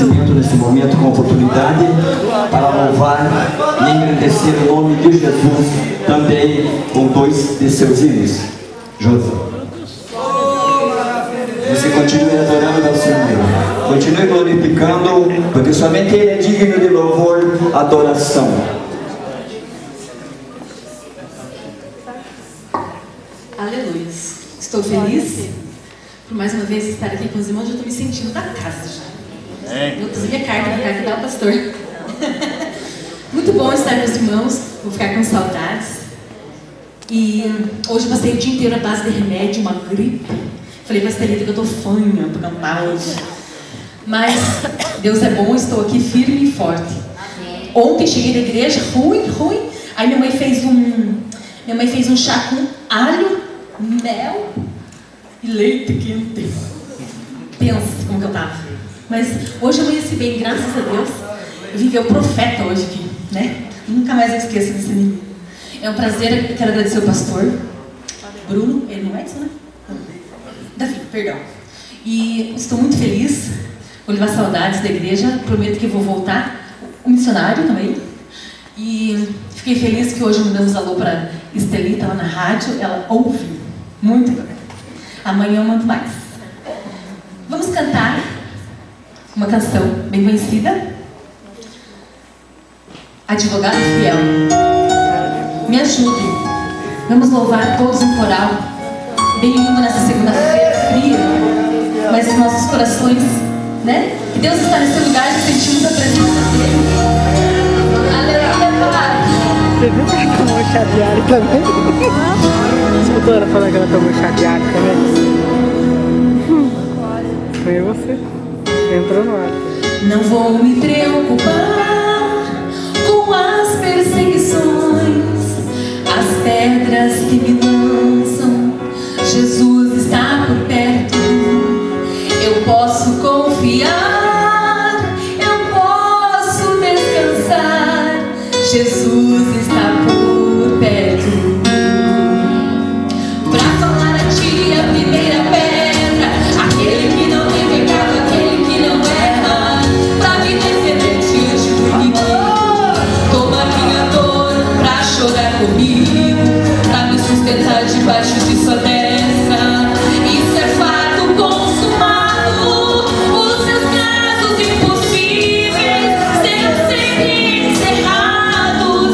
agradecimento nesse momento, com a oportunidade para louvar e engrandecer o nome de Jesus, também com 2 de seus hinos. José, você continue adorando ao Senhor, continue glorificando, porque somente Ele é digno de louvor, adoração. Aleluia. Estou feliz por mais uma vez estar aqui com os irmãos. Eu estou me sentindo da casa já. Vou trazer minha carta para ajudar o pastor. Muito bom estar com os irmãos. Vou ficar com saudades. E hoje eu passei o dia inteiro à base de remédio, uma gripe. Falei para a Estelita que eu estou fanha para cantar hoje. Mas Deus é bom, estou aqui firme e forte. Ontem cheguei da igreja, ruim. Aí minha mãe fez um chá com alho, mel e leite quente. Pensa como que eu tava. Mas hoje eu amanheci bem, graças a Deus. Eu vivi o profeta hoje aqui, né? Nunca mais eu esqueço desse menino. É um prazer, eu quero agradecer o pastor Bruno, ele não é isso, né? Davi, perdão. E estou muito feliz, vou levar saudades da igreja, prometo que vou voltar. O missionário também. E fiquei feliz que hoje mandamos alô para Estelita lá na rádio, ela ouve muito bem. Amanhã eu mando mais. Vamos cantar uma canção bem conhecida. Advogado Fiel. Me ajude. Vamos louvar todos em coral. Bem lindo nessa segunda-feira fria. Mas os nossos corações, né? Que Deus está nesse lugar e sentimos a presença dele. Aleluia, Pai. Você viu que ela tomou chateada também? Escutou ela falando que ela tomou chateada também? Foi você. Entrou no ar. Não vou me preocupar com as perseguições, as pedras que me lançam. Jesus está por perto. Eu posso confiar, eu posso descansar. Jesus está por perto. Pra falar a ti a primeira pedra, aquele que não tem pecado, aquele que não erra. Pra me defender diante do inimigo, toma minha dor pra chorar comigo, pra me sustentar debaixo de sua destra. Isso é fato consumado. Os seus casos impossíveis serão sempre encerrados.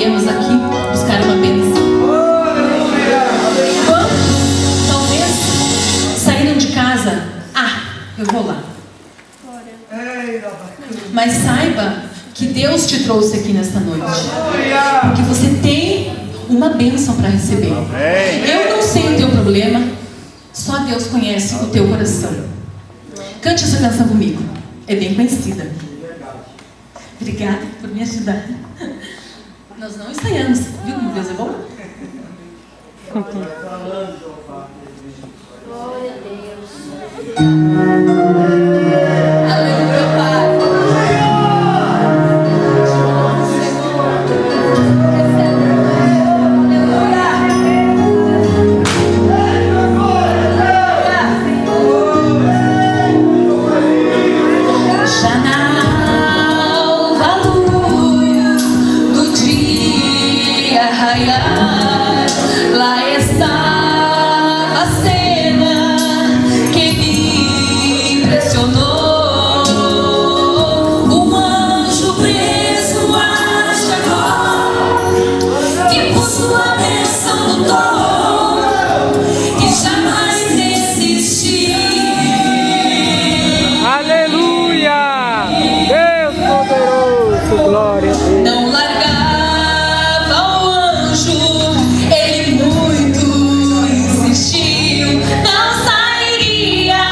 viemos aqui buscar uma bênção. Quantos talvez saíram de casa? Eu vou lá. Mas saiba que Deus te trouxe aqui nesta noite, porque você tem uma bênção para receber. Eu não sei o teu problema, só Deus conhece o teu coração. Cante essa canção comigo, é bem conhecida. Obrigada por me ajudar. Nós não ensaiamos, viu como Deus é bom? Glória a Deus. Aleluia, Pai. Já na alva luz do dia raiar, lá estava a cena que me impressionou. Um anjo preso a Jacó, que por sua bênção lutou e jamais desistiu. Aleluia! Deus poderoso, glória a Deus. Não largava o anjo, ele muito insistiu. Não sairia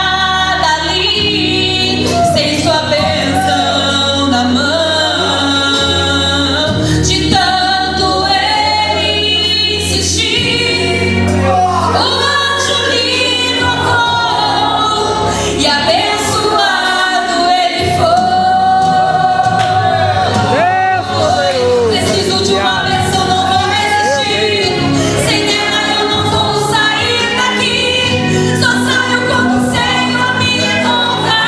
dali sem sua bênção na mão. De tanto ele insistir, o anjo lhe tocou e abençoado ele foi. Preciso de uma bênção, não vou resistir. Sem ela eu não vou sair daqui. Só saio quando o Senhor me tocar.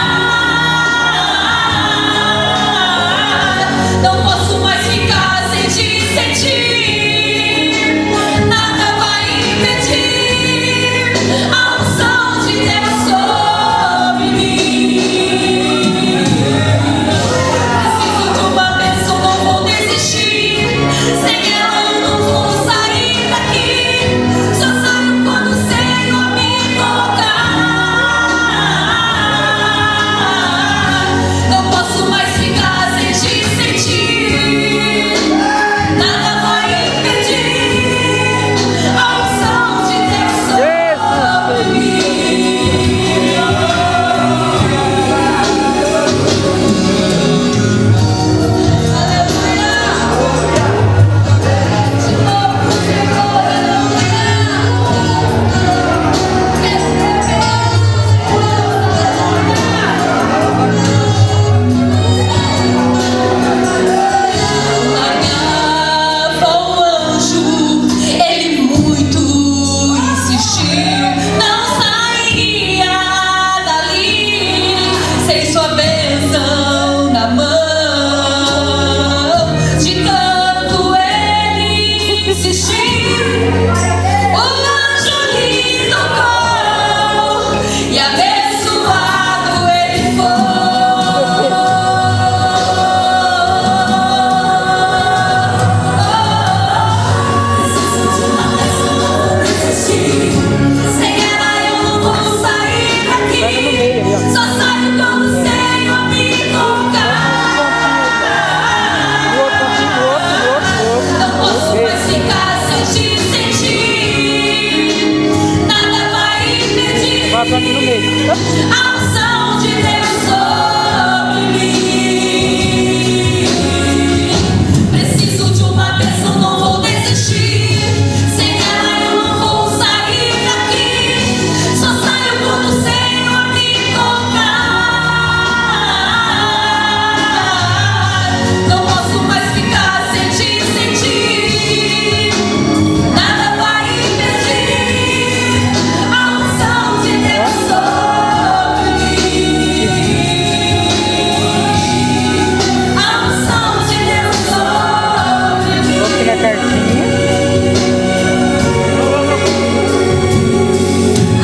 Não posso mais ficar sem te sentir. Nada vai impedir a unção de Deus sobre mim. Preciso de uma bênção, não vou desistir. Sem ela eu não vou sair daqui. Só saio quando o Senhor me tocar. Não posso mais ficar sem te sentir. Nada vai impedir a unção de Deus sobre mim. Largava o anjo, ele muito insistiu. Não sairia dali sem sua bênção na mão. De tanto ele insistir, o anjo lhe tocou e abençoado ele foi. Sem ela eu não vou sair daqui. Só saio quando o Senhor me tocar. Não posso mais ficar sem te sentir. Nada vai impedir a unção de Deus sobre mim. Preciso de uma bênção, não vou desistir. Sem ela eu não vou sair daqui. Só saio quando o Senhor me tocar. Não posso mais ficar sem te sentir. Nada vai impedir a unção de Deus sobre mim. A unção de Deus sobre mim. Vou tirar a cartinha.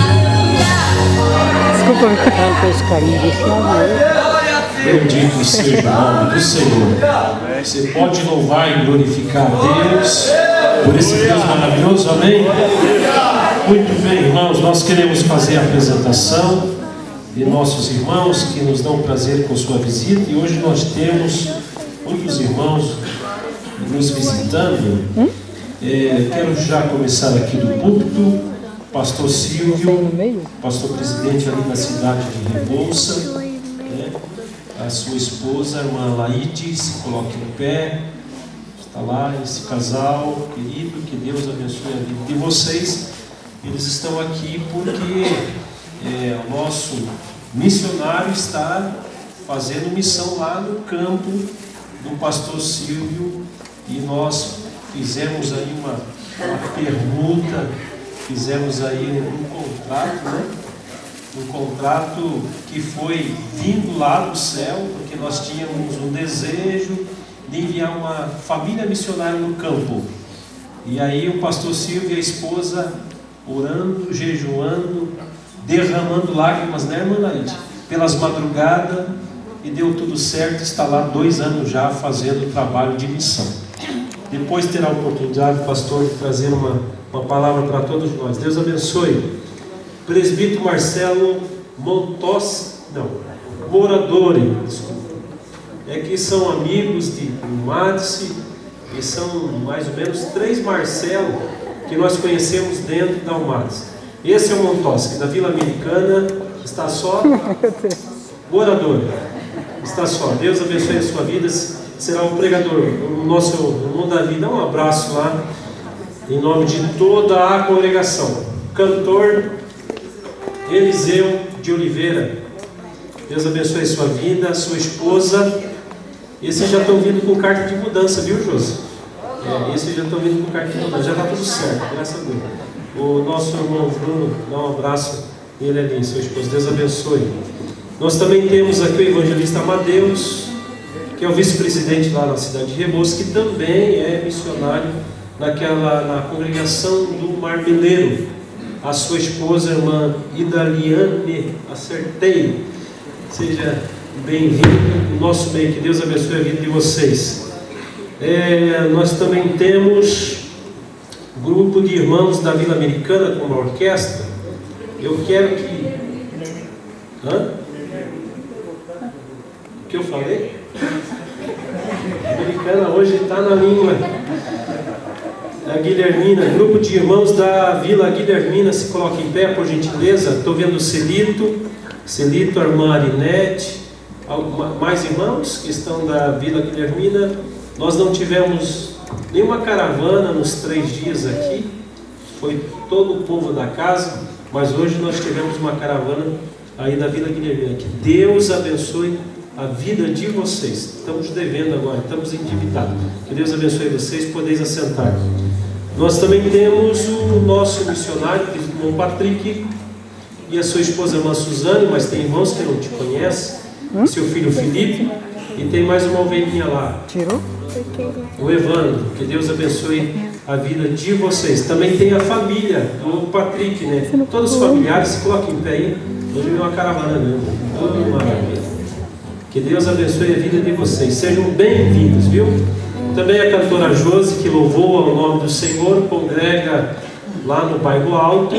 Aleluia. Desculpa, ela fez carinho desse amor. Bendito seja o nome do Senhor. Você pode louvar e glorificar a Deus por esse Deus maravilhoso, amém? Muito bem, irmãos, nós queremos fazer a apresentação de nossos irmãos que nos dão prazer com sua visita, e hoje nós temos muitos irmãos nos visitando. Quero já começar aqui do púlpito. Pastor Silvio, pastor presidente ali da cidade de Rebouça, a sua esposa, a irmã Laide, se coloque no pé. Está lá esse casal querido, que Deus abençoe a vida de vocês. Eles estão aqui porque o nosso missionário está fazendo missão lá no campo do pastor Silvio, e nós fizemos aí uma permuta, fizemos aí um contrato, um contrato que foi vindo lá do céu, porque nós tínhamos um desejo de enviar uma família missionária no campo. E aí o pastor Silvio e a esposa orando, jejuando, derramando lágrimas, né, irmã Laide? Pelas madrugadas, e deu tudo certo. Está lá 2 anos já fazendo o trabalho de missão. Depois terá a oportunidade, pastor, de trazer uma palavra para todos nós. Deus abençoe. Presbítero Marcelo Moradori, que são amigos de Madice, e são mais ou menos 3 Marcelo que nós conhecemos dentro da Madice. Esse é o Montossi, da Vila Americana, está só. Moradori, está só. Deus abençoe a sua vida. Será o pregador, o nosso irmão Davi. Dá um abraço lá, em nome de toda a congregação. Cantor Eliseu de Oliveira, Deus abençoe a sua vida, a sua esposa. Esses já estão vindo com carta de mudança, viu, José? Esses já estão vindo com carta de mudança, já está tudo certo, graças a Deus. O nosso irmão Bruno, dá um abraço, ele ali, sua esposa, Deus abençoe. Nós também temos aqui o evangelista Amadeus, que é o vice-presidente lá na cidade de Rebouça, que também é missionário na congregação do Marmeleiro. A sua esposa, a irmã Idaliane, acertei. Seja bem-vindo no nosso meio, que Deus abençoe a vida de vocês. Nós também temos grupo de irmãos da Vila Americana com uma orquestra. Eu quero que... O que eu falei? A Americana hoje está na língua. A Guilhermina, grupo de irmãos da Vila Guilhermina, se coloca em pé, por gentileza. Estou vendo o Celito, a irmã Arinete, mais irmãos que estão da Vila Guilhermina. Nós não tivemos nenhuma caravana nos 3 dias aqui, foi todo o povo da casa, mas hoje nós tivemos uma caravana aí da Vila Guilhermina. Que Deus abençoe a vida de vocês. Estamos devendo agora, estamos endividados. Que Deus abençoe vocês, podeis assentar. Nós também temos o nosso missionário, o irmão Patrick, e a sua esposa, a irmã Suzane, mas tem irmãos que não te conhecem, seu filho Felipe, e tem mais uma ovelhinha lá. O Evandro. Que Deus abençoe a vida de vocês. Também tem a família do Patrick, né? Todos os familiares, se coloquem em pé aí. Hoje é uma caravana mesmo. Oh, maravilha. Que Deus abençoe a vida de vocês. Sejam bem-vindos, viu? Também a cantora Josi, que louvou ao nome do Senhor, congrega lá no Bairro Alto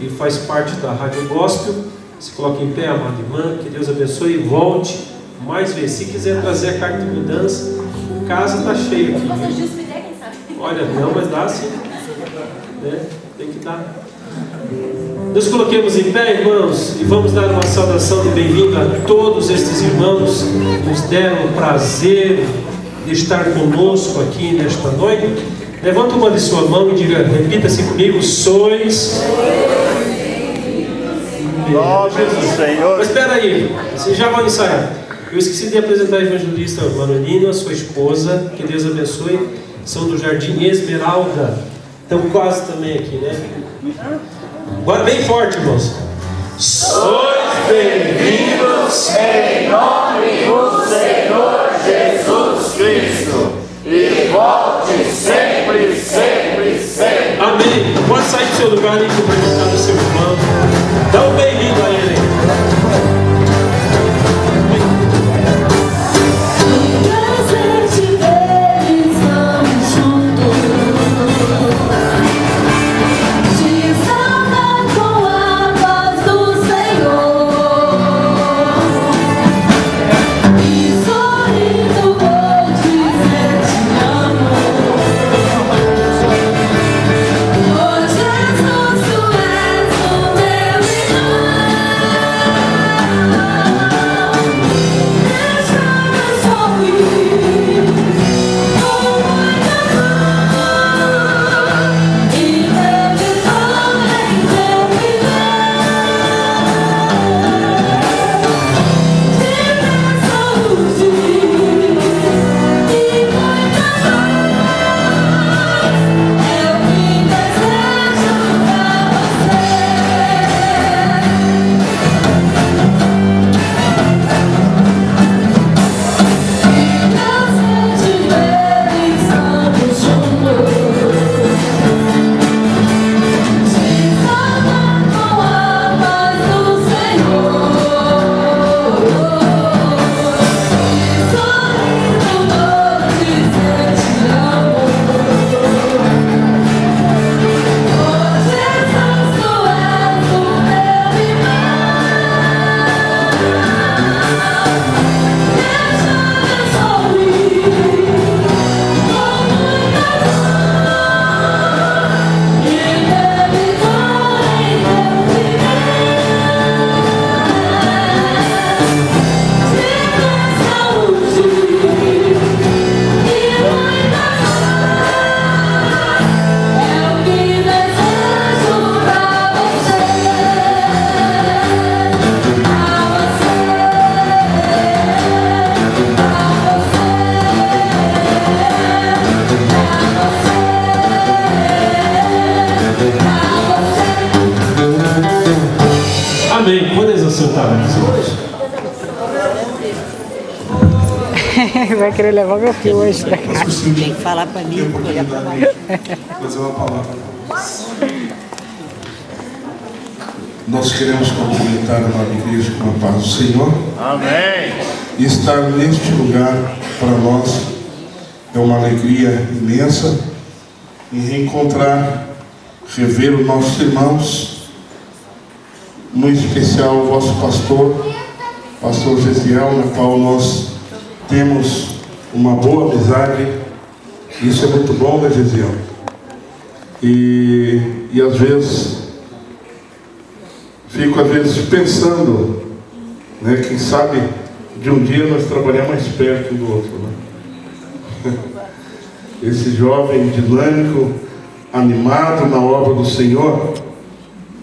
e faz parte da Rádio Gospel. Se coloque em pé, amada irmã. Que Deus abençoe e volte mais vezes. Se quiser trazer a carta de mudança, a casa está cheia aqui. Olha, não, mas dá sim. Tem que dar. Nos coloquemos em pé, irmãos, e vamos dar uma saudação de bem-vindo a todos estes irmãos que nos deram o prazer de estar conosco aqui nesta noite. Levanta uma de sua mão e diga, repita-se comigo: sois nome do Senhor. Mas espera aí, vocês já vão ensaiar. Eu esqueci de apresentar a evangelista Manolino, a sua esposa, que Deus abençoe. São do Jardim Esmeralda. Estamos quase também aqui, né? Agora bem forte, irmãos. Sois bem-vindos em nome do Senhor Jesus Cristo. E volte sempre, sempre, sempre. Amém. Pode sair do seu lugar e cumprimentar o seu irmão. Dá um bem-vindo a ele. meus irmãos. Vai querer levar meu filho hoje pra cá. Tem que falar para mim, olhar para baixo. Fazer uma palavra para vocês. Nós queremos cumprimentar a nossa igreja com a paz do Senhor. Amém. E estar neste lugar para nós é uma alegria imensa em reencontrar, rever os nossos irmãos, muito especial o vosso pastor Gesiel, na qual nós temos uma boa amizade. Isso é muito bom, né, Gesiel? E às vezes fico pensando, né, quem sabe de um dia nós trabalhar mais perto um do outro, né? Esse jovem dinâmico, animado na obra do Senhor,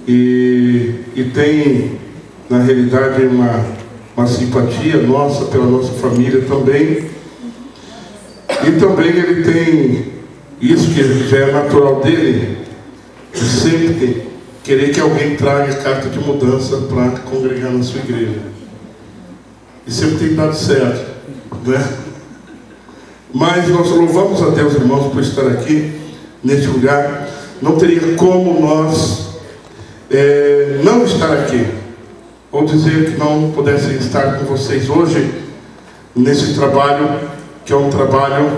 e tem na realidade uma simpatia nossa pela nossa família também. E também ele tem isso que já é natural dele, de sempre querer que alguém traga carta de mudança para congregar na sua igreja. E sempre tem dado certo, né? Mas nós louvamos a Deus, irmãos, por estar aqui neste lugar. Não teria como nós não estar aqui, ou dizer que não pudessem estar com vocês hoje nesse trabalho, que é um trabalho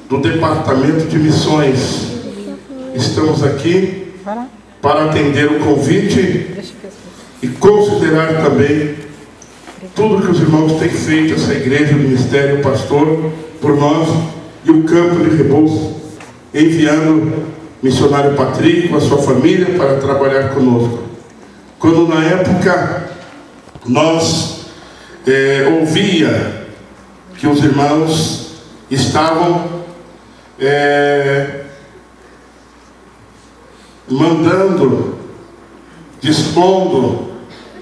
do Departamento de Missões. Estamos aqui para atender o convite e considerar também tudo que os irmãos têm feito, essa igreja, o ministério, o pastor, por nós, e o campo de Rebouças, enviando missionário Patrick com a sua família para trabalhar conosco. Quando na época nós ouvia que os irmãos estavam mandando, dispondo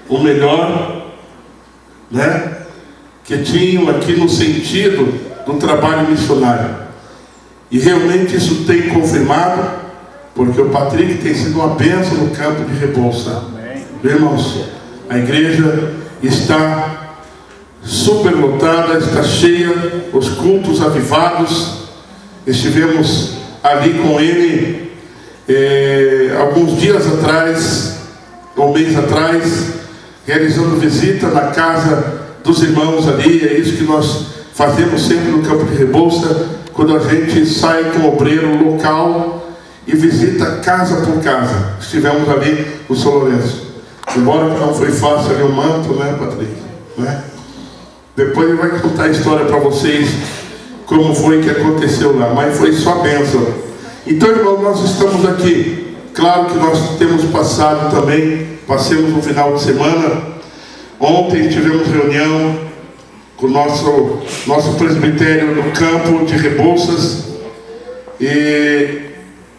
o melhor, né, que tinham aqui no sentido do trabalho missionário. E realmente isso tem confirmado, porque o Patrick tem sido uma bênção no campo de Rebouças. Irmãos, a igreja está superlotada, está cheia, os cultos avivados. Estivemos ali com ele alguns dias atrás, um mês atrás, realizando visita na casa dos irmãos ali. É isso que nós fazemos sempre no campo de Rebouças, quando a gente sai com o obreiro local e visita casa por casa. Estivemos ali no São Lourenço. Embora que não foi fácil ali o manto, né, Patrick? Né? Depois ele vai contar a história para vocês, como foi que aconteceu lá, mas foi só bênção. Então, irmão, nós estamos aqui. Claro que nós temos passado também, passemos no final de semana. Ontem tivemos reunião com o nosso presbitério no campo de Rebouças, e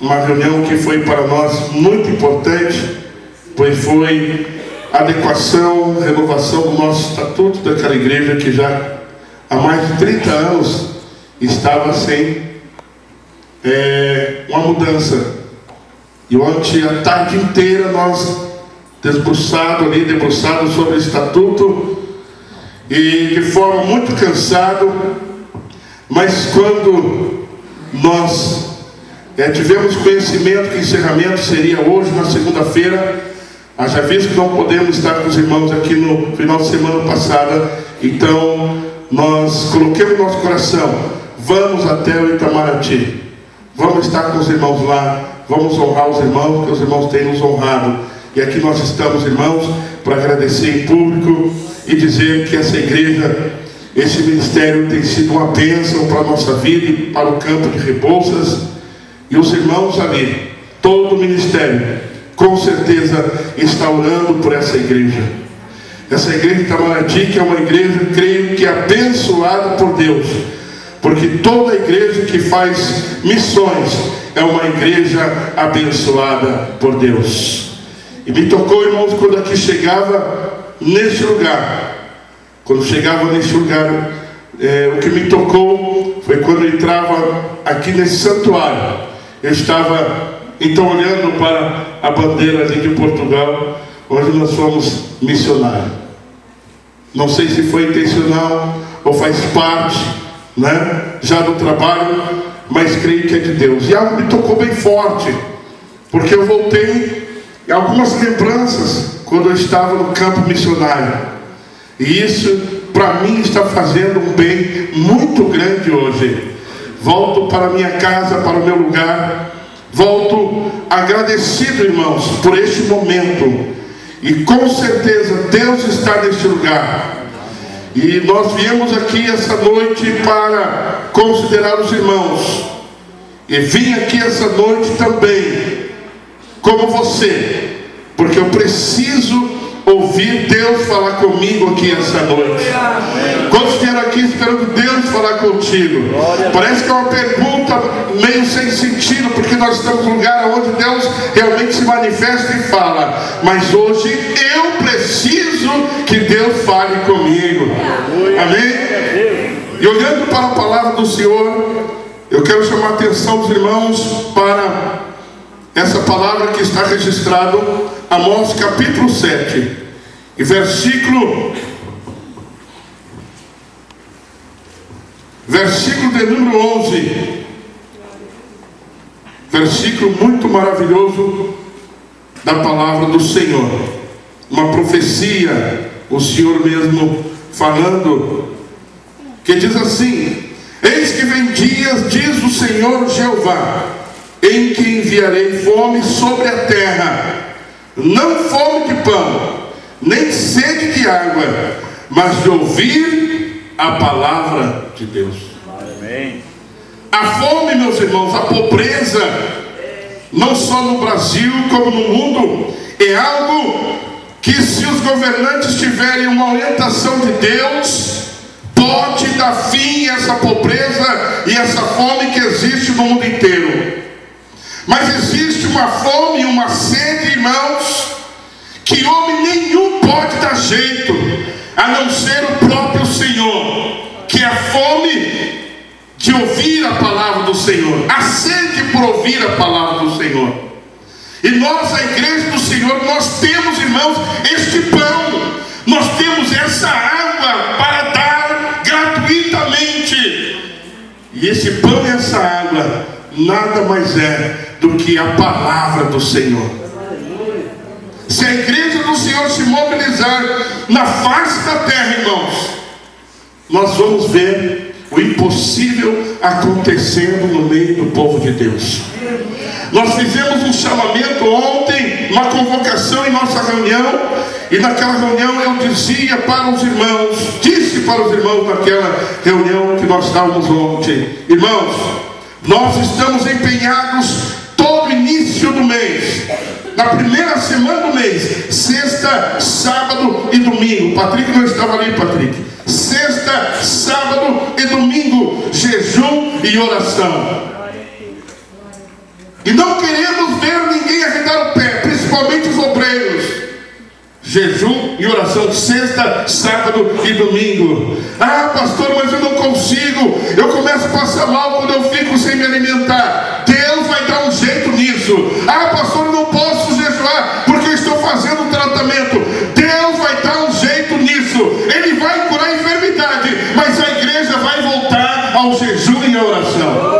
uma reunião que foi para nós muito importante, pois foi adequação, renovação do nosso estatuto daquela igreja que já há mais de 30 anos estava sem uma mudança. E ontem a tarde inteira nós debruçado sobre o estatuto, e de forma muito cansado, mas quando nós tivemos conhecimento que o encerramento seria hoje, na segunda-feira, haja visto que não podemos estar com os irmãos aqui no final de semana passada, então nós coloquemos no nosso coração, vamos até o Itamaraty, vamos estar com os irmãos lá, vamos honrar os irmãos, porque os irmãos têm nos honrado. E aqui nós estamos, irmãos, para agradecer em público e dizer que essa igreja, esse ministério tem sido uma bênção para a nossa vida e para o campo de Rebouças. E os irmãos ali, todo o ministério, com certeza está orando por essa igreja. Essa igreja de Itamaraty, que é uma igreja, creio que é abençoada por Deus, porque toda igreja que faz missões é uma igreja abençoada por Deus. E me tocou, irmãos, quando aqui chegava neste lugar. Quando chegava neste lugar, o que me tocou foi quando eu entrava aqui nesse santuário. Eu estava então olhando para a bandeira ali de Portugal, onde nós fomos missionários. Não sei se foi intencional ou faz parte, né, já do trabalho, mas creio que é de Deus. E algo me tocou bem forte, porque eu voltei em algumas lembranças quando eu estava no campo missionário. E isso, para mim, está fazendo um bem muito grande hoje. Volto para a minha casa, para o meu lugar. Volto agradecido, irmãos, por este momento. E com certeza Deus está neste lugar. E nós viemos aqui essa noite para considerar os irmãos. E vim aqui essa noite também, como você, porque eu preciso ouvir Deus falar comigo aqui essa noite. Quantos vieram aqui esperando Deus falar contigo? Parece que é uma pergunta meio sem sentido, porque nós estamos num lugar onde Deus realmente se manifesta e fala. Mas hoje eu preciso que Deus fale comigo. Amém? E olhando para a palavra do Senhor, eu quero chamar a atenção dos irmãos para essa palavra que está registrado, Amós capítulo 7, e versículo de número 11, versículo muito maravilhoso da palavra do Senhor, uma profecia, o Senhor mesmo falando, que diz assim: eis que vem dias, diz o Senhor Jeová, em que enviarei fome sobre a terra, não fome de pão, nem sede de água, mas de ouvir a palavra de Deus. Amém. A fome, meus irmãos, a pobreza, não só no Brasil como no mundo, é algo que, se os governantes tiverem uma orientação de Deus, pode dar fim a essa pobreza e essa fome que existe no mundo inteiro. Mas existe uma fome e uma sede, irmãos, que homem nenhum pode dar jeito, a não ser o próprio Senhor, que é a fome de ouvir a palavra do Senhor, a sede por ouvir a palavra do Senhor. E nós, a igreja do Senhor, nós temos, irmãos, este pão, nós temos essa água para dar gratuitamente. E esse pão e essa água nada mais é do que a palavra do Senhor. Se a igreja do Senhor se mobilizar na face da terra, irmãos, nós vamos ver o impossível acontecendo no meio do povo de Deus. Nós fizemos um chamamento ontem, uma convocação em nossa reunião, e naquela reunião eu dizia para os irmãos, disse para os irmãos naquela reunião que nós estávamos ontem: irmãos, nós estamos empenhados todo início do mês, na primeira semana do mês, sexta, sábado e domingo. Patrick não estava ali, Patrick. Sexta, sábado e domingo, jejum e oração. E não queremos ver ninguém arredar o pé, principalmente os obreiros. Jejum e oração, sexta, sábado e domingo. Ah, pastor, mas eu não consigo, eu começo a passar mal quando eu fico sem me alimentar. Deus vai dar um jeito nisso. Ah, pastor, eu não posso jejuar porque eu estou fazendo um tratamento. Deus vai dar um jeito nisso. Ele vai curar a enfermidade, mas a igreja vai voltar ao jejum e à oração.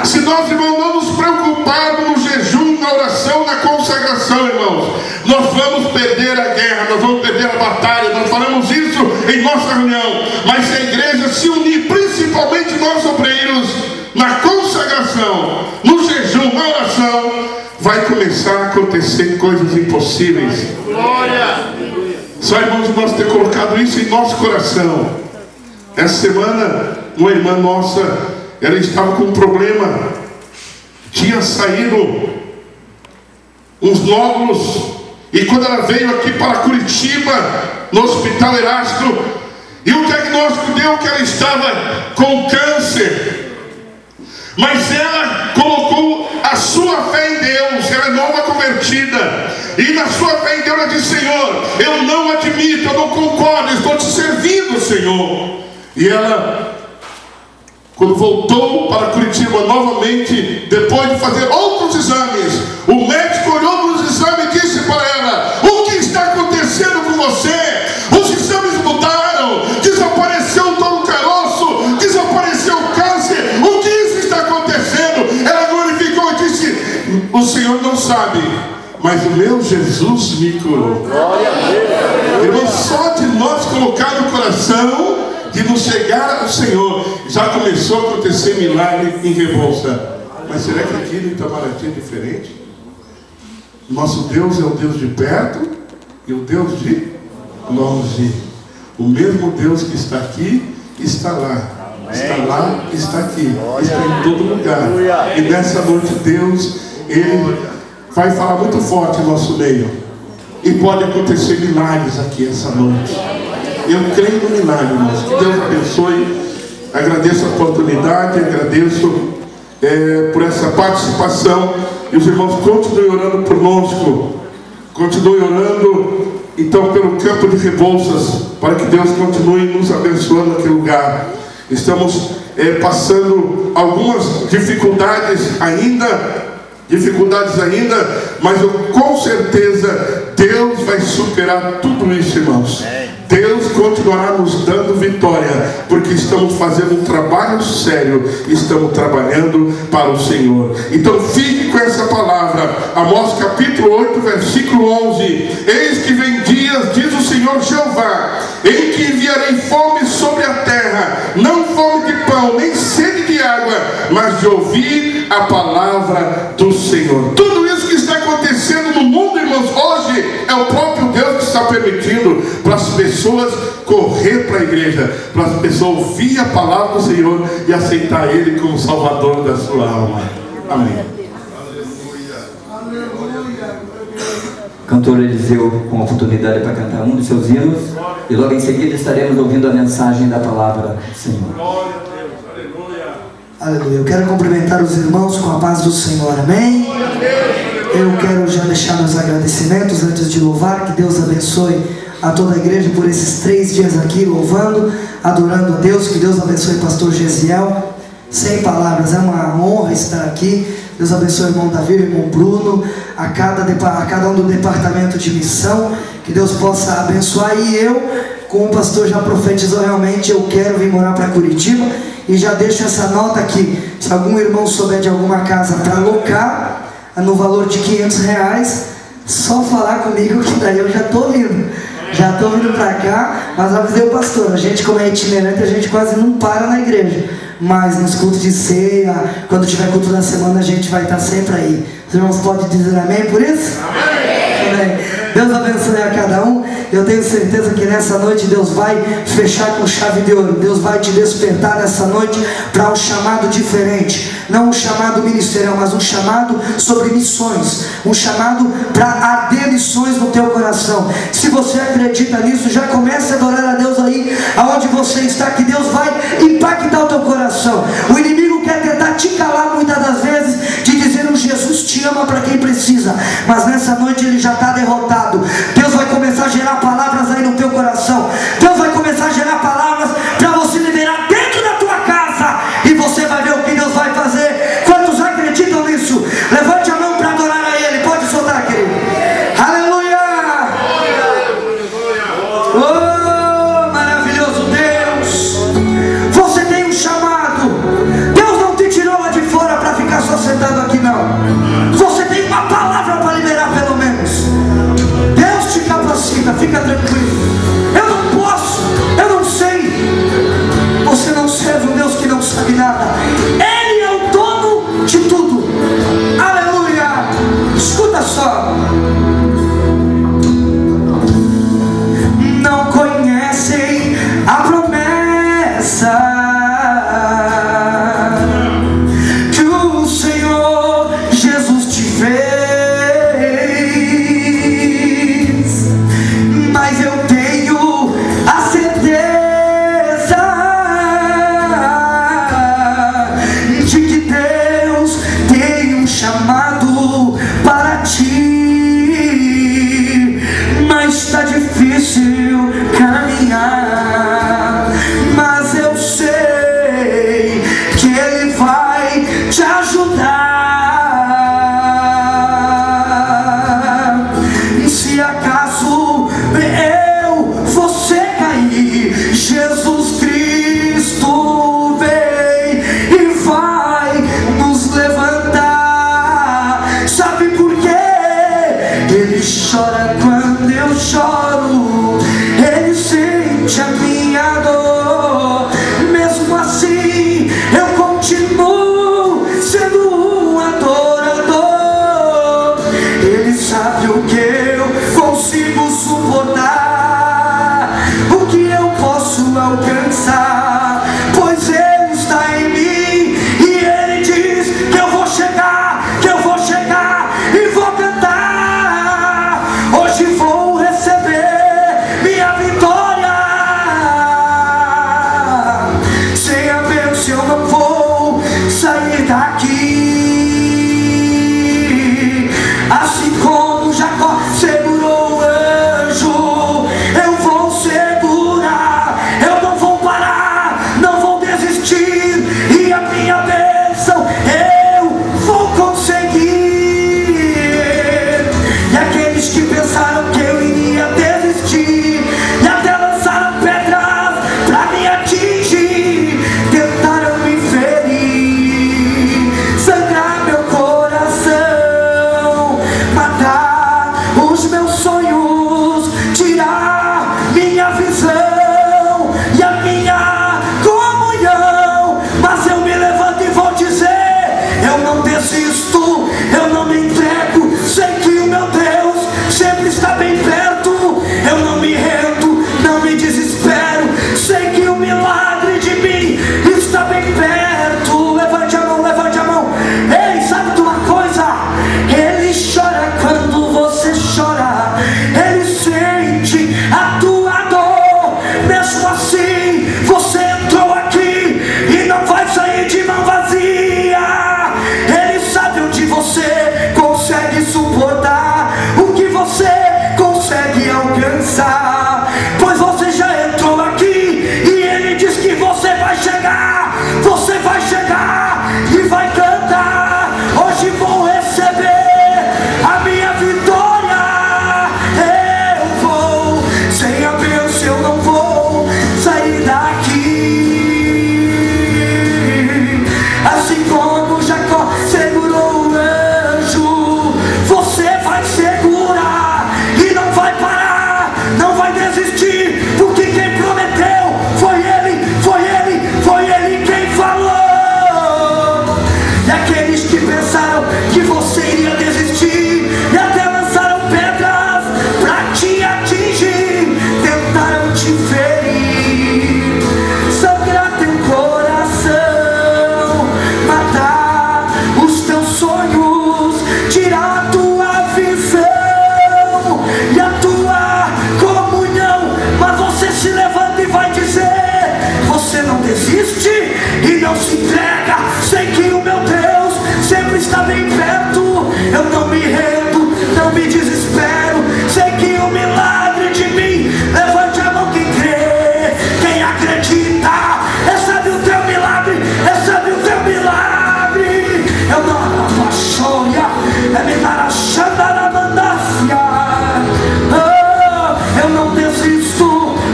Se nós, irmãos, não nos preocuparmos no jejum, na oração, na consagração, irmãos, nós vamos perder a guerra, nós vamos perder a batalha. Nós falamos isso em nossa reunião. Mas se a igreja se unir, principalmente nós obreiros, na consagração, no jejum, na oração, vai começar a acontecer coisas impossíveis. Glória! Só, irmãos, nós ter colocado isso em nosso coração. Essa semana, uma irmã nossa, ela estava com um problema, tinha saído uns nódulos, e quando ela veio aqui para Curitiba, no Hospital Erasto, e o diagnóstico deu que ela estava com câncer, mas ela colocou a sua fé em Deus. Ela é nova convertida, e na sua fé em Deus ela disse: Senhor, eu não admito, eu não concordo, estou te servindo, Senhor. E ela, quando voltou para Curitiba novamente, depois de fazer outros exames, o médico olhou nos exames e disse para ela: o que está acontecendo com você? Os exames mas o meu Jesus me curou. Irmão, só de nós colocar no coração de nos chegar ao Senhor, já começou a acontecer milagre em Rebouças. Mas será que aqui em Itamaraty é diferente? Nosso Deus é o Deus de perto e o Deus de longe. O mesmo Deus que está aqui, está lá. Está lá, está aqui. Está em todo lugar. E nessa noite Deus, Ele vai falar muito forte no nosso meio. E pode acontecer milagres aqui essa noite. Eu creio no milagre, irmãos. Que Deus abençoe. Agradeço a oportunidade, agradeço por essa participação. E os irmãos continuem orando conosco. Continuem orando, então, pelo campo de Rebouças, para que Deus continue nos abençoando naquele lugar. Estamos passando algumas dificuldades ainda, mas com certeza Deus vai superar tudo isso, irmãos. Deus continuará nos dando vitória, porque estamos fazendo um trabalho sério, estamos trabalhando para o Senhor. Então fique com essa palavra, Amós capítulo 8, versículo 11. Eis que vem dias, diz o Senhor Jeová, em que enviarei fome sobre a terra, não fome de pão, nem sede de água, mas de ouvir a palavra do Senhor. Tudo isso que está acontecendo no mundo, irmãos, hoje é o próprio Deus que está permitindo para as pessoas correr para a igreja, para as pessoas ouvir a palavra do Senhor e aceitar Ele como Salvador da sua alma. Amém. Cantor Eliseu com a oportunidade para cantar um dos seus hinos, e logo em seguida estaremos ouvindo a mensagem da palavra do Senhor. Aleluia. Eu quero cumprimentar os irmãos com a paz do Senhor. Amém? Eu quero já deixar meus agradecimentos antes de louvar. Que Deus abençoe a toda a igreja por esses 3 dias aqui louvando, adorando a Deus. Que Deus abençoe o pastor Gesiel. Sem palavras, é uma honra estar aqui. Deus abençoe o irmão Davi, o irmão Bruno, a cada um do departamento de missão. Que Deus possa abençoar. E eu, como o pastor já profetizou, realmente eu quero vir morar para Curitiba. E já deixo essa nota aqui: se algum irmão souber de alguma casa para alocar no valor de R$500, só falar comigo, que daí eu já estou vindo. Já estou vindo para cá. Mas avisei o pastor, a gente, como é itinerante, a gente quase não para na igreja, mas nos cultos de ceia, quando tiver culto da semana, a gente vai estar sempre aí. Os irmãos podem dizer amém por isso? Amém. Deus abençoe a cada um. Eu tenho certeza que nessa noite Deus vai fechar com chave de ouro. Deus vai te despertar nessa noite para um chamado diferente. Não um chamado ministerial, mas um chamado sobre missões. Um chamado para arder missões no teu coração. Se você acredita nisso, já comece a adorar a Deus aí aonde você está, que Deus vai impactar o teu coração. O inimigo quer tentar te calar muitas das vezes, de dizer um Jesus te ama para quem precisa, mas nessa noite ele já está derrotado. Deus vai começar a gerar palavras aí no teu coração. Deus vai começar a gerar palavras para você liberar dentro da tua casa, e você vai ver o que Deus vai fazer. Quantos acreditam nisso? Levante a mão para adorar a Ele. Pode soltar, querido. Aleluia! Oh, maravilhoso Deus! Você tem um chamado. Deus não te tirou lá de fora para ficar só sentado aqui, não. Você tem uma palavra para liberar, pelo menos. Deus te capacita, fica tranquilo. Eu não posso, eu não sei. Você não serve um Deus que não sabe nada. Ele é o dono de tudo. Aleluia. Escuta só. Não conhecem a promessa que o Senhor Jesus te fez, mas eu tenho a certeza de que Deus tem um chamado para ti, mas está difícil caminhar, mas eu sei que Ele vai te ajudar. Se acaso você cair, Jesus Cristo vem e vai nos levantar. Sabe por quê? milagre de mim está bem perto. Levante a mão, levante a mão. Ei, sabe de uma coisa? Ele chora quando você chora. Ele sente a tua dor. Mesmo assim, você entrou aqui e não vai sair de mão vazia. Ele sabe onde você consegue suportar, o que você consegue alcançar. Pois você já entrou aqui e ele diz que você vai chegar. Você vai chegar e vai cantar. Hoje vou receber a minha vitória. Eu vou, sem a bênção eu não vou sair daqui. Assim como Jacó segurou o anjo, você vai segurar e não vai parar, não vai desistir, porque quem prometeu foi ele, foi ele, foi ele quem falou. E aqueles que pensaram que você iria desistir e até lançaram pedras pra te atingir, tentaram te ferir, sangrar teu coração, matar os teus sonhos, tirar a tua visão e a tua comunhão. Mas você se levanta e vai dizer: você não desiste e não se entrega. Sei que o meu Deus sempre está bem perto. Eu não me rendo, não me desespero. Sei que o milagre de mim, levante a mão quem crê, quem acredita. Recebe o teu milagre, recebe o teu milagre. Eu não apaixonia, é me dar a xandaramandássia. Eu não desisto,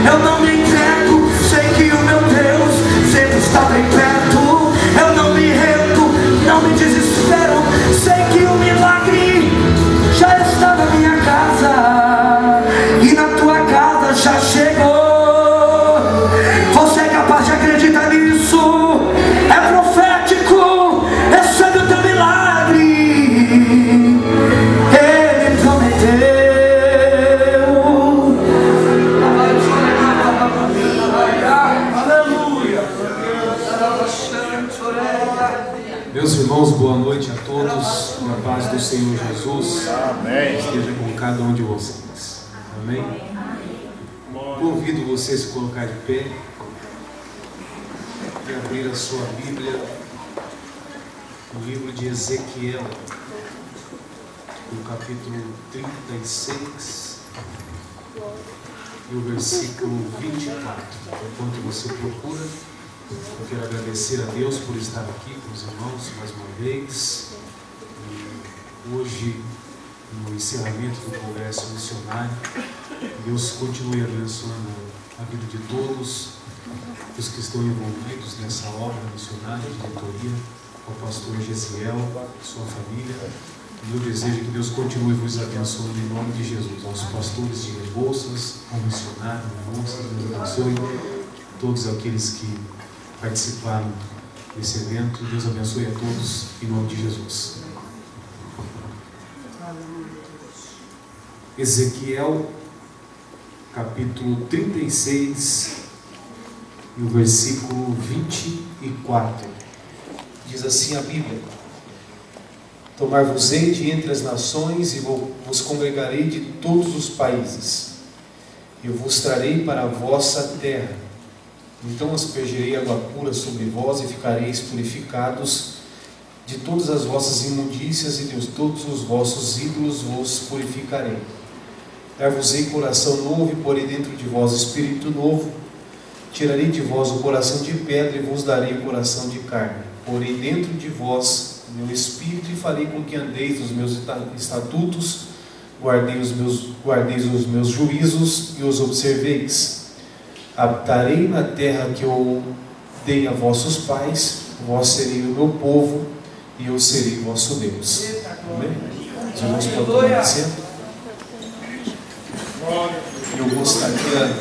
eu não me entrego. Sei que o meu Deus sempre está bem perto. Eu não me rendo, não me desespero. Sei que o milagre já está na minha casa e na tua casa já chegou. Você é capaz de acreditar nisso? É profético. Recebe o teu milagre. Ele prometeu. Meus irmãos, boa noite a todos. Na paz do Senhor Jesus. Amém. Esteja com cada um de vocês. Amém. Convido você a se colocar de pé e abrir a sua Bíblia no livro de Ezequiel, no capítulo 36 e o versículo 24. Enquanto você procura, eu quero agradecer a Deus por estar aqui com os irmãos mais uma vez. E hoje, no encerramento do Congresso Missionário, Deus continue abençoando a vida de todos os que estão envolvidos nessa obra missionária de diretoria, ao pastor Gesiel, sua família. Meu desejo é que Deus continue vos abençoando em nome de Jesus. Aos pastores de Rebouças, ao missionário, Rebouças, Deus abençoe todos aqueles que participaram desse evento. Deus abençoe a todos em nome de Jesus. Ezequiel, capítulo 36 e o versículo 24. Diz assim a Bíblia: Tomar-vos-ei de entre as nações e vos congregarei de todos os países. Eu vos trarei para a vossa terra. Então aspergirei água pura sobre vós e ficareis purificados de todas as vossas imundícias e de todos os vossos ídolos vos purificarei. Dar-vos-ei coração novo e porei dentro de vós espírito novo. Tirarei de vós o coração de pedra e vos darei o coração de carne. Porei dentro de vós meu espírito e farei com que andeis nos meus estatutos, guardeis os meus juízos e os observeis. Habtarei na terra que eu dei a vossos pais, vós sereis o meu povo e eu serei vosso Deus. Amém? Os irmãos podem tomar assento. Eu gostaria,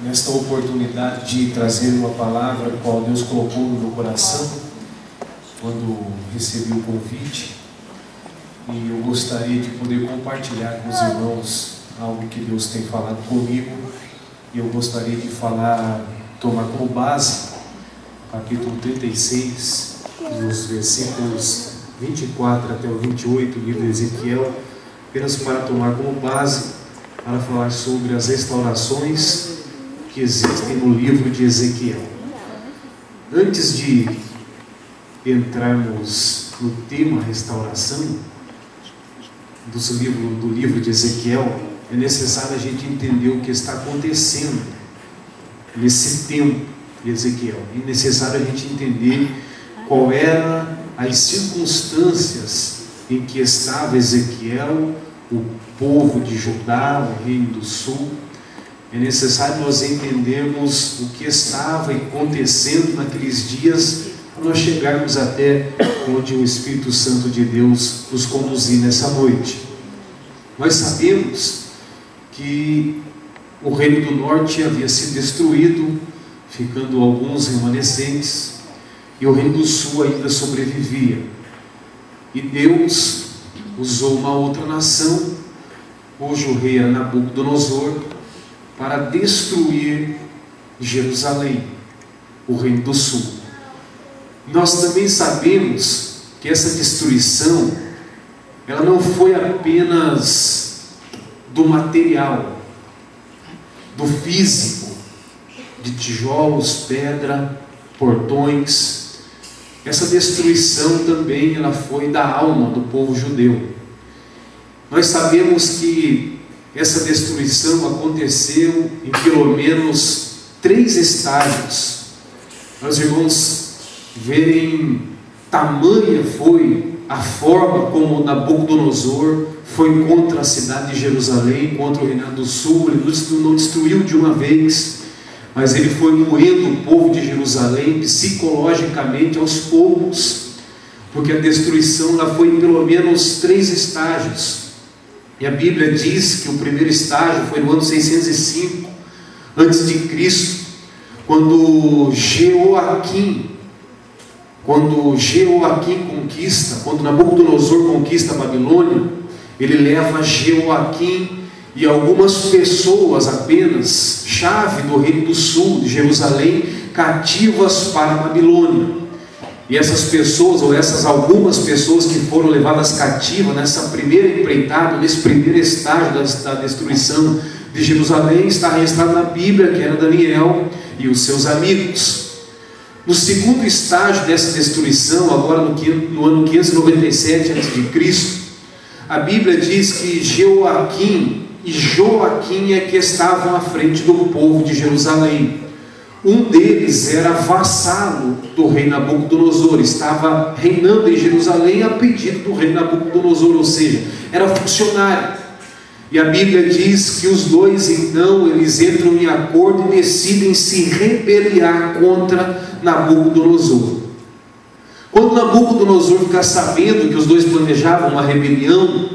nesta oportunidade, de trazer uma palavra a qual Deus colocou no meu coração quando recebi o convite, e eu gostaria de poder compartilhar com os irmãos algo que Deus tem falado comigo, e eu gostaria de falar tomar como base o capítulo 36, dos versículos 24 até o 28, do livro de Ezequiel, apenas para tomar como base para falar sobre as restaurações que existem no livro de Ezequiel. Antes de entrarmos no tema restauração do livro de Ezequiel, é necessário a gente entender o que está acontecendo nesse tempo de Ezequiel. É necessário a gente entender qual eram as circunstâncias em que estava Ezequiel, o povo de Judá, o reino do sul. É necessário nós entendermos o que estava acontecendo naqueles dias, para nós chegarmos até onde o Espírito Santo de Deus nos conduzir nessa noite. Nós sabemos que o reino do norte havia sido destruído, ficando alguns remanescentes, e o reino do sul ainda sobrevivia. E Deus usou uma outra nação, cujo rei era Nabucodonosor, para destruir Jerusalém, o reino do sul. Nós também sabemos que essa destruição, ela não foi apenas do material, do físico, de tijolos, pedra, portões. Essa destruição também ela foi da alma do povo judeu. Nós sabemos que essa destruição aconteceu em pelo menos 3 estágios. Meus irmãos, verem tamanha foi a forma como Nabucodonosor foi contra a cidade de Jerusalém, contra o reinado do sul. Ele não destruiu de uma vez, mas ele foi moendo o povo de Jerusalém psicologicamente aos poucos, porque a destruição ela foi em pelo menos 3 estágios. E a Bíblia diz que o primeiro estágio foi no ano 605 antes de Cristo, quando Jeoaquim conquista, quando Nabucodonosor conquista a Babilônia, ele leva Jeoaquim e algumas pessoas apenas, chave do reino do sul, de Jerusalém, cativas para a Babilônia. E essas pessoas, ou essas algumas pessoas que foram levadas cativas nessa primeira empreitada, nesse primeiro estágio da destruição de Jerusalém, está registrado na Bíblia, que era Daniel e os seus amigos. No segundo estágio dessa destruição, agora no ano 597 a.C., a Bíblia diz que Jeoaquim e Joaquim é que estavam à frente do povo de Jerusalém. Um deles era vassalo do rei Nabucodonosor, estava reinando em Jerusalém a pedido do rei Nabucodonosor, ou seja, era funcionário. E a Bíblia diz que os dois então, eles entram em acordo e decidem se rebeliar contra Nabucodonosor. Quando Nabucodonosor fica sabendo que os dois planejavam uma rebelião,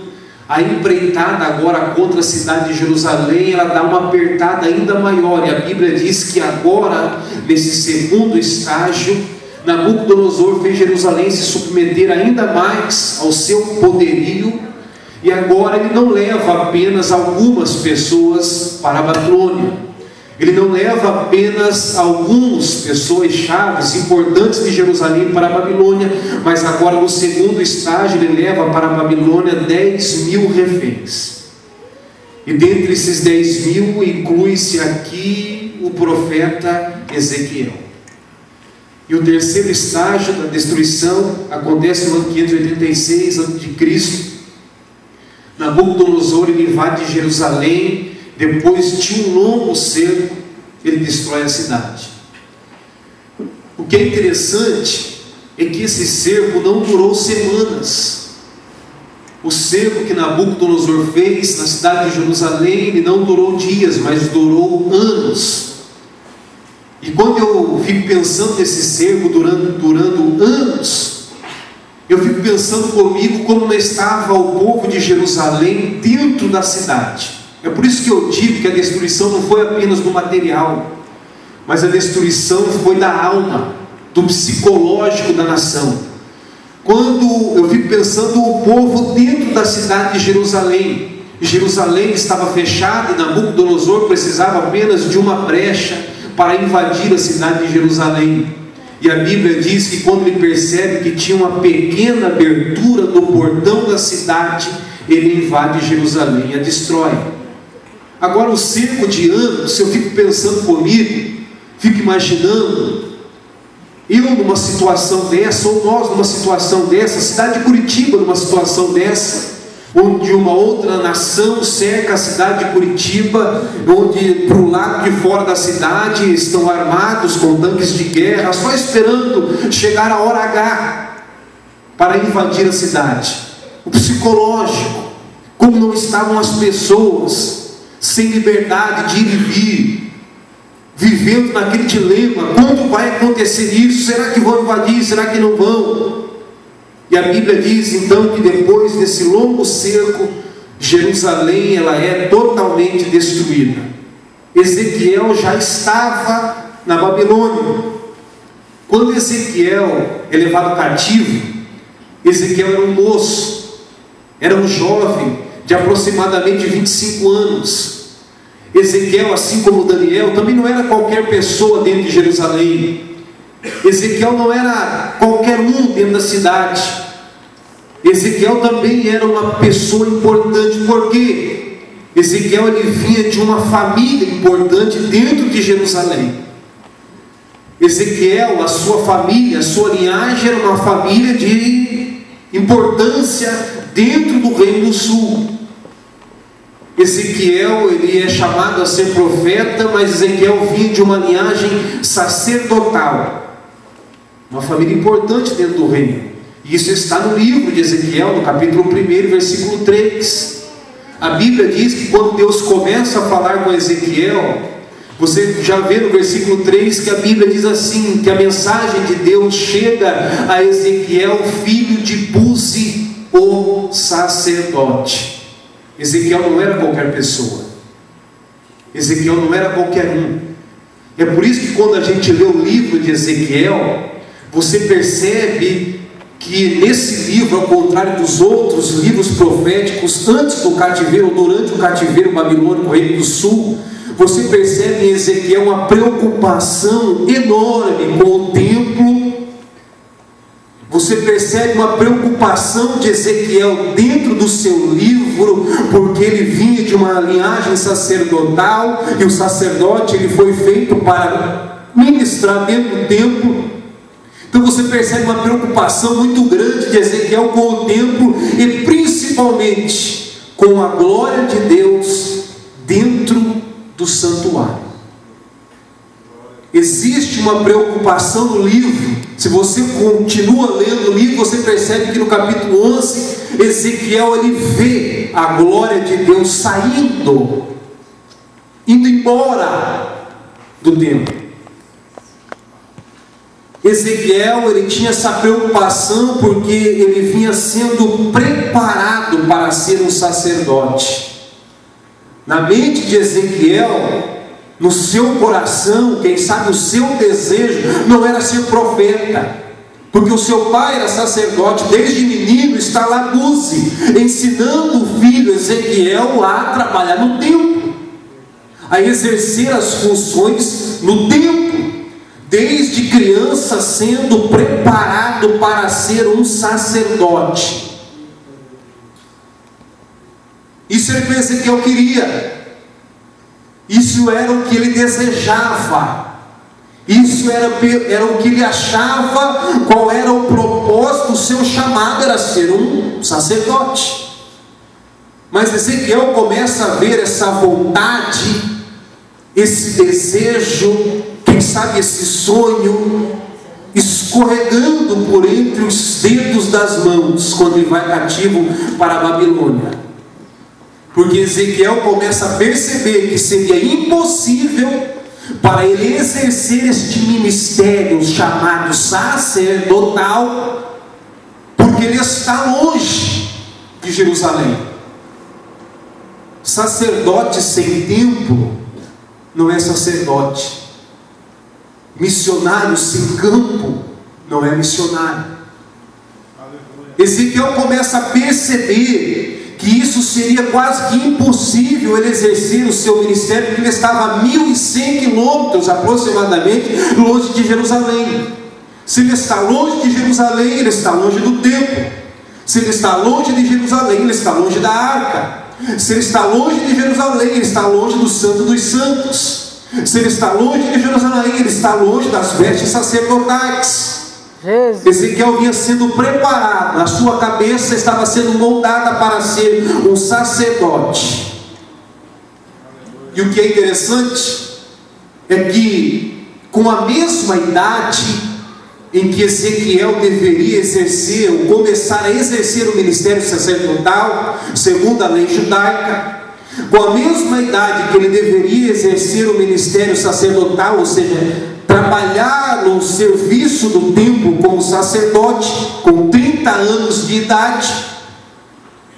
a empreitada agora contra a cidade de Jerusalém, ela dá uma apertada ainda maior. E a Bíblia diz que agora, nesse segundo estágio, Nabucodonosor fez Jerusalém se submeter ainda mais ao seu poderio. E agora ele não leva apenas algumas pessoas para a Babilônia. Ele não leva apenas algumas pessoas chaves importantes de Jerusalém para a Babilônia, mas agora no segundo estágio ele leva para a Babilônia 10.000 reféns. E dentre esses 10.000 inclui-se aqui o profeta Ezequiel. E o terceiro estágio da destruição acontece no ano 586 a.C. Nabucodonosor invade Jerusalém. Depois de um longo cerco, ele destrói a cidade. O que é interessante é que esse cerco não durou semanas. O cerco que Nabucodonosor fez na cidade de Jerusalém, ele não durou dias, mas durou anos. E quando eu fico pensando nesse cerco durando anos, eu fico pensando comigo como estava o povo de Jerusalém dentro da cidade. É por isso que eu digo que a destruição não foi apenas do material, mas a destruição foi da alma, do psicológico da nação. Quando eu fico pensando o povo dentro da cidade de Jerusalém, Jerusalém estava fechada e Nabucodonosor precisava apenas de uma brecha para invadir a cidade de Jerusalém. E a Bíblia diz que quando ele percebe que tinha uma pequena abertura no portão da cidade, ele invade Jerusalém e a destrói. Agora, o cerco de anos, eu fico pensando comigo, fico imaginando, eu numa situação dessa, ou nós numa situação dessa, a cidade de Curitiba numa situação dessa, onde uma outra nação cerca a cidade de Curitiba, onde para o lado de fora da cidade estão armados com tanques de guerra, só esperando chegar a hora H para invadir a cidade. O psicológico, como não estavam as pessoas sem liberdade de ir e vir, vivendo naquele dilema: quando vai acontecer isso? Será que vão invadir? Será que não vão? E a Bíblia diz então que depois desse longo cerco, Jerusalém ela é totalmente destruída. Ezequiel já estava na Babilônia. Quando Ezequiel é levado cativo, Ezequiel era um moço, era um jovem de aproximadamente 25 anos. Ezequiel, assim como Daniel, também não era qualquer pessoa dentro de Jerusalém. Ezequiel não era qualquer um dentro da cidade. Ezequiel também era uma pessoa importante. Por quê? Ezequiel ele vinha de uma família importante dentro de Jerusalém. Ezequiel, a sua família, a sua linhagem era uma família de importância dentro do Reino do Sul. Ezequiel ele é chamado a ser profeta, mas Ezequiel vinha de uma linhagem sacerdotal, uma família importante dentro do reino. E isso está no livro de Ezequiel, no capítulo 1, versículo 3. A Bíblia diz que quando Deus começa a falar com Ezequiel, você já vê no versículo 3 que a Bíblia diz assim, que a mensagem de Deus chega a Ezequiel, filho de Buzi, o sacerdote. Ezequiel não era qualquer pessoa. Ezequiel não era qualquer um. É por isso que quando a gente lê o livro de Ezequiel, você percebe que nesse livro, ao contrário dos outros livros proféticos antes do cativeiro ou durante o cativeiro babilônico no Reino do Sul, você percebe em Ezequiel uma preocupação enorme com o templo. Você percebe uma preocupação de Ezequiel dentro do seu livro, porque ele vinha de uma linhagem sacerdotal, e o sacerdote ele foi feito para ministrar dentro do templo. Então você percebe uma preocupação muito grande de Ezequiel com o templo, e principalmente com a glória de Deus dentro do santuário. Existe uma preocupação no livro. Se você continua lendo o livro, você percebe que no capítulo 11, Ezequiel ele vê a glória de Deus saindo, indo embora do templo. Ezequiel ele tinha essa preocupação porque ele vinha sendo preparado para ser um sacerdote. Na mente de Ezequiel, no seu coração, quem sabe o seu desejo não era ser profeta, porque o seu pai era sacerdote, desde menino está lá Buzi, ensinando o filho Ezequiel a trabalhar no templo, a exercer as funções no templo, desde criança sendo preparado para ser um sacerdote. Isso era o que Ezequiel queria. Isso era o que ele desejava. Isso era o que ele achava, qual era o propósito, o seu chamado era ser um sacerdote. Mas Ezequiel começa a ver essa vontade, esse desejo, quem sabe esse sonho, escorregando por entre os dedos das mãos, quando ele vai cativo para a Babilônia. Porque Ezequiel começa a perceber que seria impossível para ele exercer este ministério chamado sacerdotal, porque ele está longe de Jerusalém. Sacerdote sem templo não é sacerdote. Missionário sem campo não é missionário. Ezequiel começa a perceber que isso seria quase que impossível ele exercer o seu ministério, porque ele estava a 1.100 quilômetros aproximadamente longe de Jerusalém. Se ele está longe de Jerusalém, ele está longe do templo. Se ele está longe de Jerusalém, ele está longe da arca. Se ele está longe de Jerusalém, ele está longe do Santo dos Santos. Se ele está longe de Jerusalém, ele está longe das vestes sacerdotais. Jesus. Ezequiel vinha sendo preparado, a sua cabeça estava sendo moldada para ser um sacerdote. E o que é interessante é que, com a mesma idade em que Ezequiel deveria exercer, ou começar a exercer o ministério sacerdotal, segundo a lei judaica, com a mesma idade que ele deveria exercer o ministério sacerdotal, ou seja, trabalhar no serviço do templo como sacerdote, com 30 anos de idade,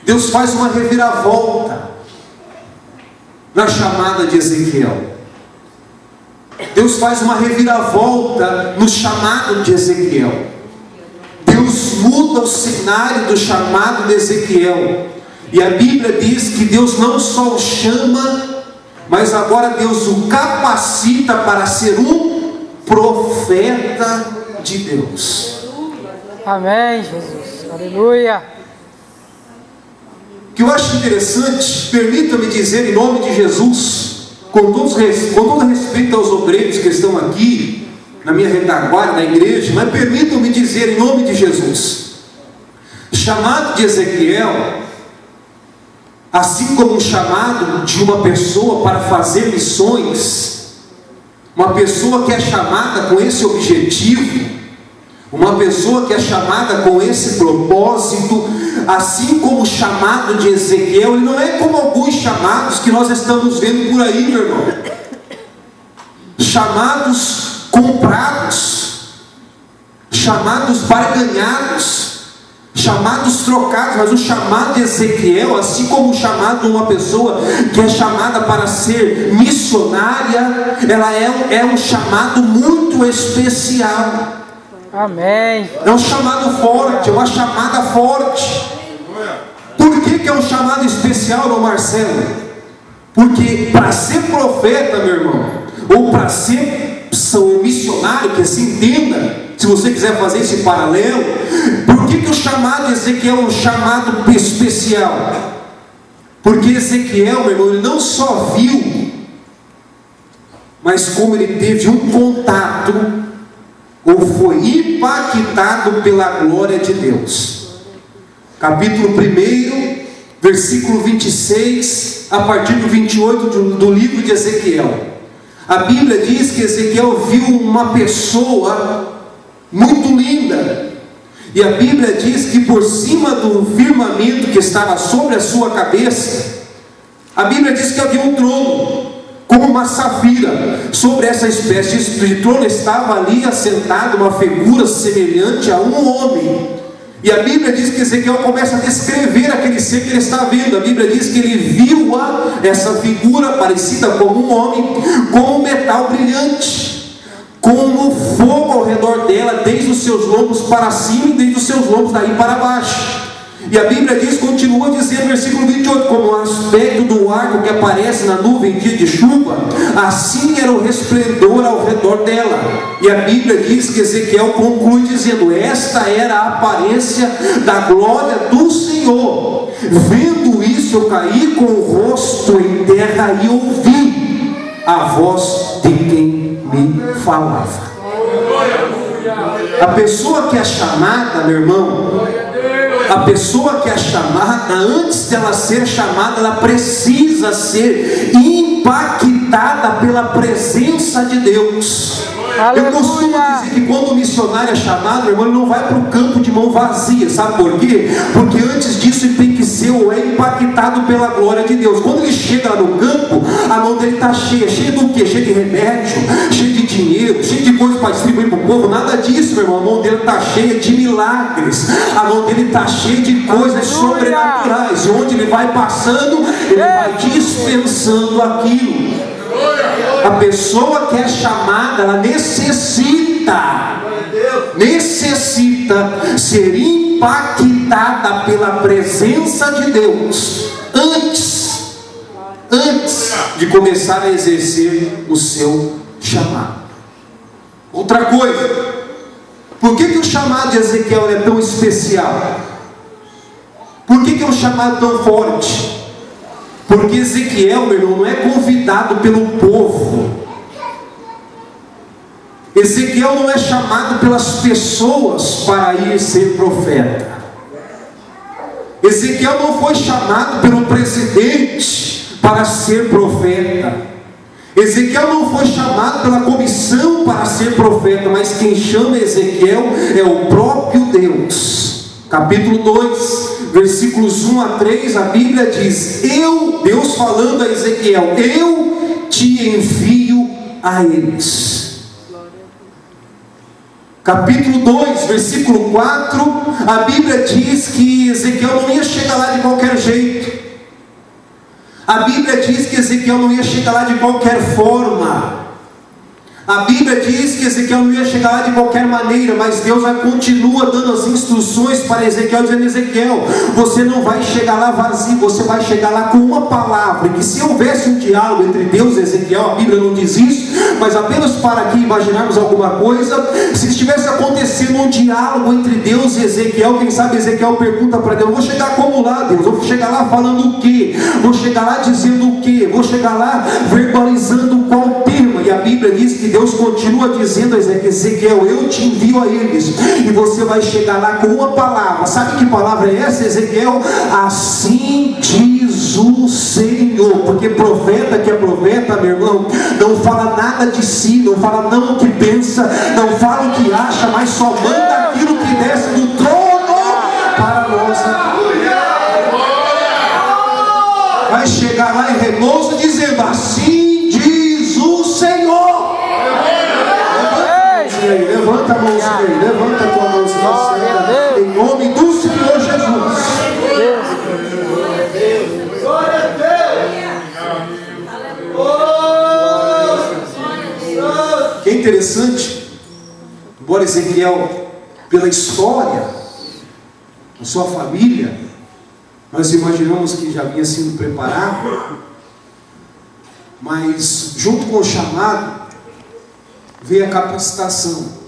Deus faz uma reviravolta na chamada de Ezequiel. Deus faz uma reviravolta no chamado de Ezequiel. Deus muda o cenário do chamado de Ezequiel. E a Bíblia diz que Deus não só o chama, mas agora Deus o capacita para ser um profeta de Deus. Amém, Jesus. Aleluia. O que eu acho interessante, permita-me dizer em nome de Jesus, com todo respeito aos obreiros que estão aqui, na minha retaguarda da igreja, mas permitam-me dizer em nome de Jesus, o chamado de Ezequiel, assim como o chamado de uma pessoa para fazer missões, uma pessoa que é chamada com esse objetivo, uma pessoa que é chamada com esse propósito, assim como o chamado de Ezequiel, ele não é como alguns chamados que nós estamos vendo por aí, meu irmão. Chamados comprados, chamados barganhados, chamados trocados, mas o chamado de Ezequiel, assim como o chamado de uma pessoa que é chamada para ser missionária, ela é um chamado muito especial. Amém. É um chamado forte, é uma chamada forte. Por que é um chamado especial, irmão Marcelo? Porque para ser profeta, meu irmão, ou para ser missionário, que assim entenda, se você quiser fazer esse paralelo, por que o chamado de Ezequiel é um chamado especial? Porque Ezequiel, meu irmão, ele não só viu, mas como ele teve um contato, ou foi impactado pela glória de Deus. Capítulo 1, versículo 26, a partir do 28 do livro de Ezequiel. A Bíblia diz que Ezequiel viu uma pessoa muito linda, e a Bíblia diz que por cima do firmamento que estava sobre a sua cabeça, a Bíblia diz que havia um trono, como uma safira. Sobre essa espécie de trono estava ali assentado uma figura semelhante a um homem. E a Bíblia diz que Ezequiel começa a descrever aquele ser que ele está vendo. A Bíblia diz que ele viu essa figura parecida como um homem, com um metal brilhante, com um fogo ao redor dela, desde os seus lombos para cima e desde os seus lombos daí para baixo. E a Bíblia diz, continua dizendo, versículo 28, como o aspecto do arco que aparece na nuvem em dia de chuva, assim era o resplendor ao redor dela. E a Bíblia diz que Ezequiel conclui dizendo, esta era a aparência da glória do Senhor. Vendo isso, eu caí com o rosto em terra e ouvi a voz de quem me falava. A pessoa que é chamada, meu irmão, a pessoa que é chamada, antes dela ser chamada, ela precisa ser impactada pela presença de Deus. Aleluia. Eu costumo dizer que quando o missionário é chamado, meu irmão, ele não vai para o campo de mão vazia. Sabe por quê? Porque antes disso ele tem que ser ou é impactado pela glória de Deus. Quando ele chega lá no campo, a mão dele está cheia. Cheia do quê? Cheia de remédio, cheia de dinheiro, cheia de coisas para distribuir para o povo. Nada disso, meu irmão. A mão dele está cheia de milagres. A mão dele está cheia de coisas sobrenaturais. E onde ele vai passando, ele vai dispensando aquilo. A pessoa que é chamada, ela necessita ser impactada impactada pela presença de Deus antes de começar a exercer o seu chamado. Outra coisa, por que o chamado de Ezequiel é tão especial? Por que é um chamado tão forte? Porque Ezequiel, meu irmão, não é convidado pelo povo. Ezequiel não é chamado pelas pessoas para ir ser profeta. Ezequiel não foi chamado pelo presidente para ser profeta. Ezequiel não foi chamado pela comissão para ser profeta, mas quem chama Ezequiel é o próprio Deus. Capítulo 2, versículos 1 a 3, a Bíblia diz: Deus falando a Ezequiel, eu te envio a eles. Capítulo 2, versículo 4, a Bíblia diz que Ezequiel não ia chegar lá de qualquer jeito. A Bíblia diz que Ezequiel não ia chegar lá de qualquer forma. A Bíblia diz que Ezequiel não ia chegar lá de qualquer maneira, mas Deus continua dando as instruções para Ezequiel, dizendo: Ezequiel, você não vai chegar lá vazio, você vai chegar lá com uma palavra. E que se houvesse um diálogo entre Deus e Ezequiel, a Bíblia não diz isso, mas apenas para aqui imaginarmos alguma coisa, se estivesse acontecendo um diálogo entre Deus e Ezequiel, quem sabe Ezequiel pergunta para Deus: vou chegar como lá, Deus? Eu vou chegar lá falando o quê? Vou chegar lá dizendo o quê? Vou chegar lá verbalizando qual tema? E a Bíblia diz que Deus continua dizendo a Ezequiel: eu te envio a eles, e você vai chegar lá com uma palavra. Sabe que palavra é essa, Ezequiel? Assim diz o Senhor. Porque profeta que é profeta, meu irmão, não fala nada de si, não fala não o que pensa, não fala o que acha, mas só manda aquilo que desce do trono para nós. Vai chegar lá em repouso dizendo: assim diz o Senhor. Levanta a mãozinha aí, levanta a tua mãozinha, em nome do Senhor Jesus. Glória a Deus. Que interessante, embora Ezequiel, pela história da sua família, nós imaginamos que já havia sido preparado, mas junto com o chamado veio a capacitação.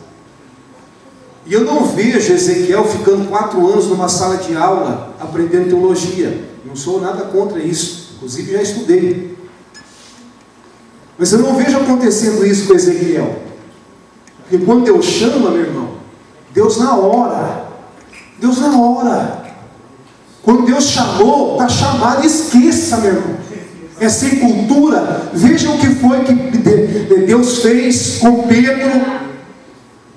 E eu não vejo Ezequiel ficando 4 anos numa sala de aula aprendendo teologia. Não sou nada contra isso, inclusive já estudei. Mas eu não vejo acontecendo isso com Ezequiel. Porque quando Deus chama, meu irmão, Deus na hora. Deus na hora. Quando Deus chamou, está chamado, esqueça, meu irmão. É sem cultura. Vejam o que foi que Deus fez com Pedro,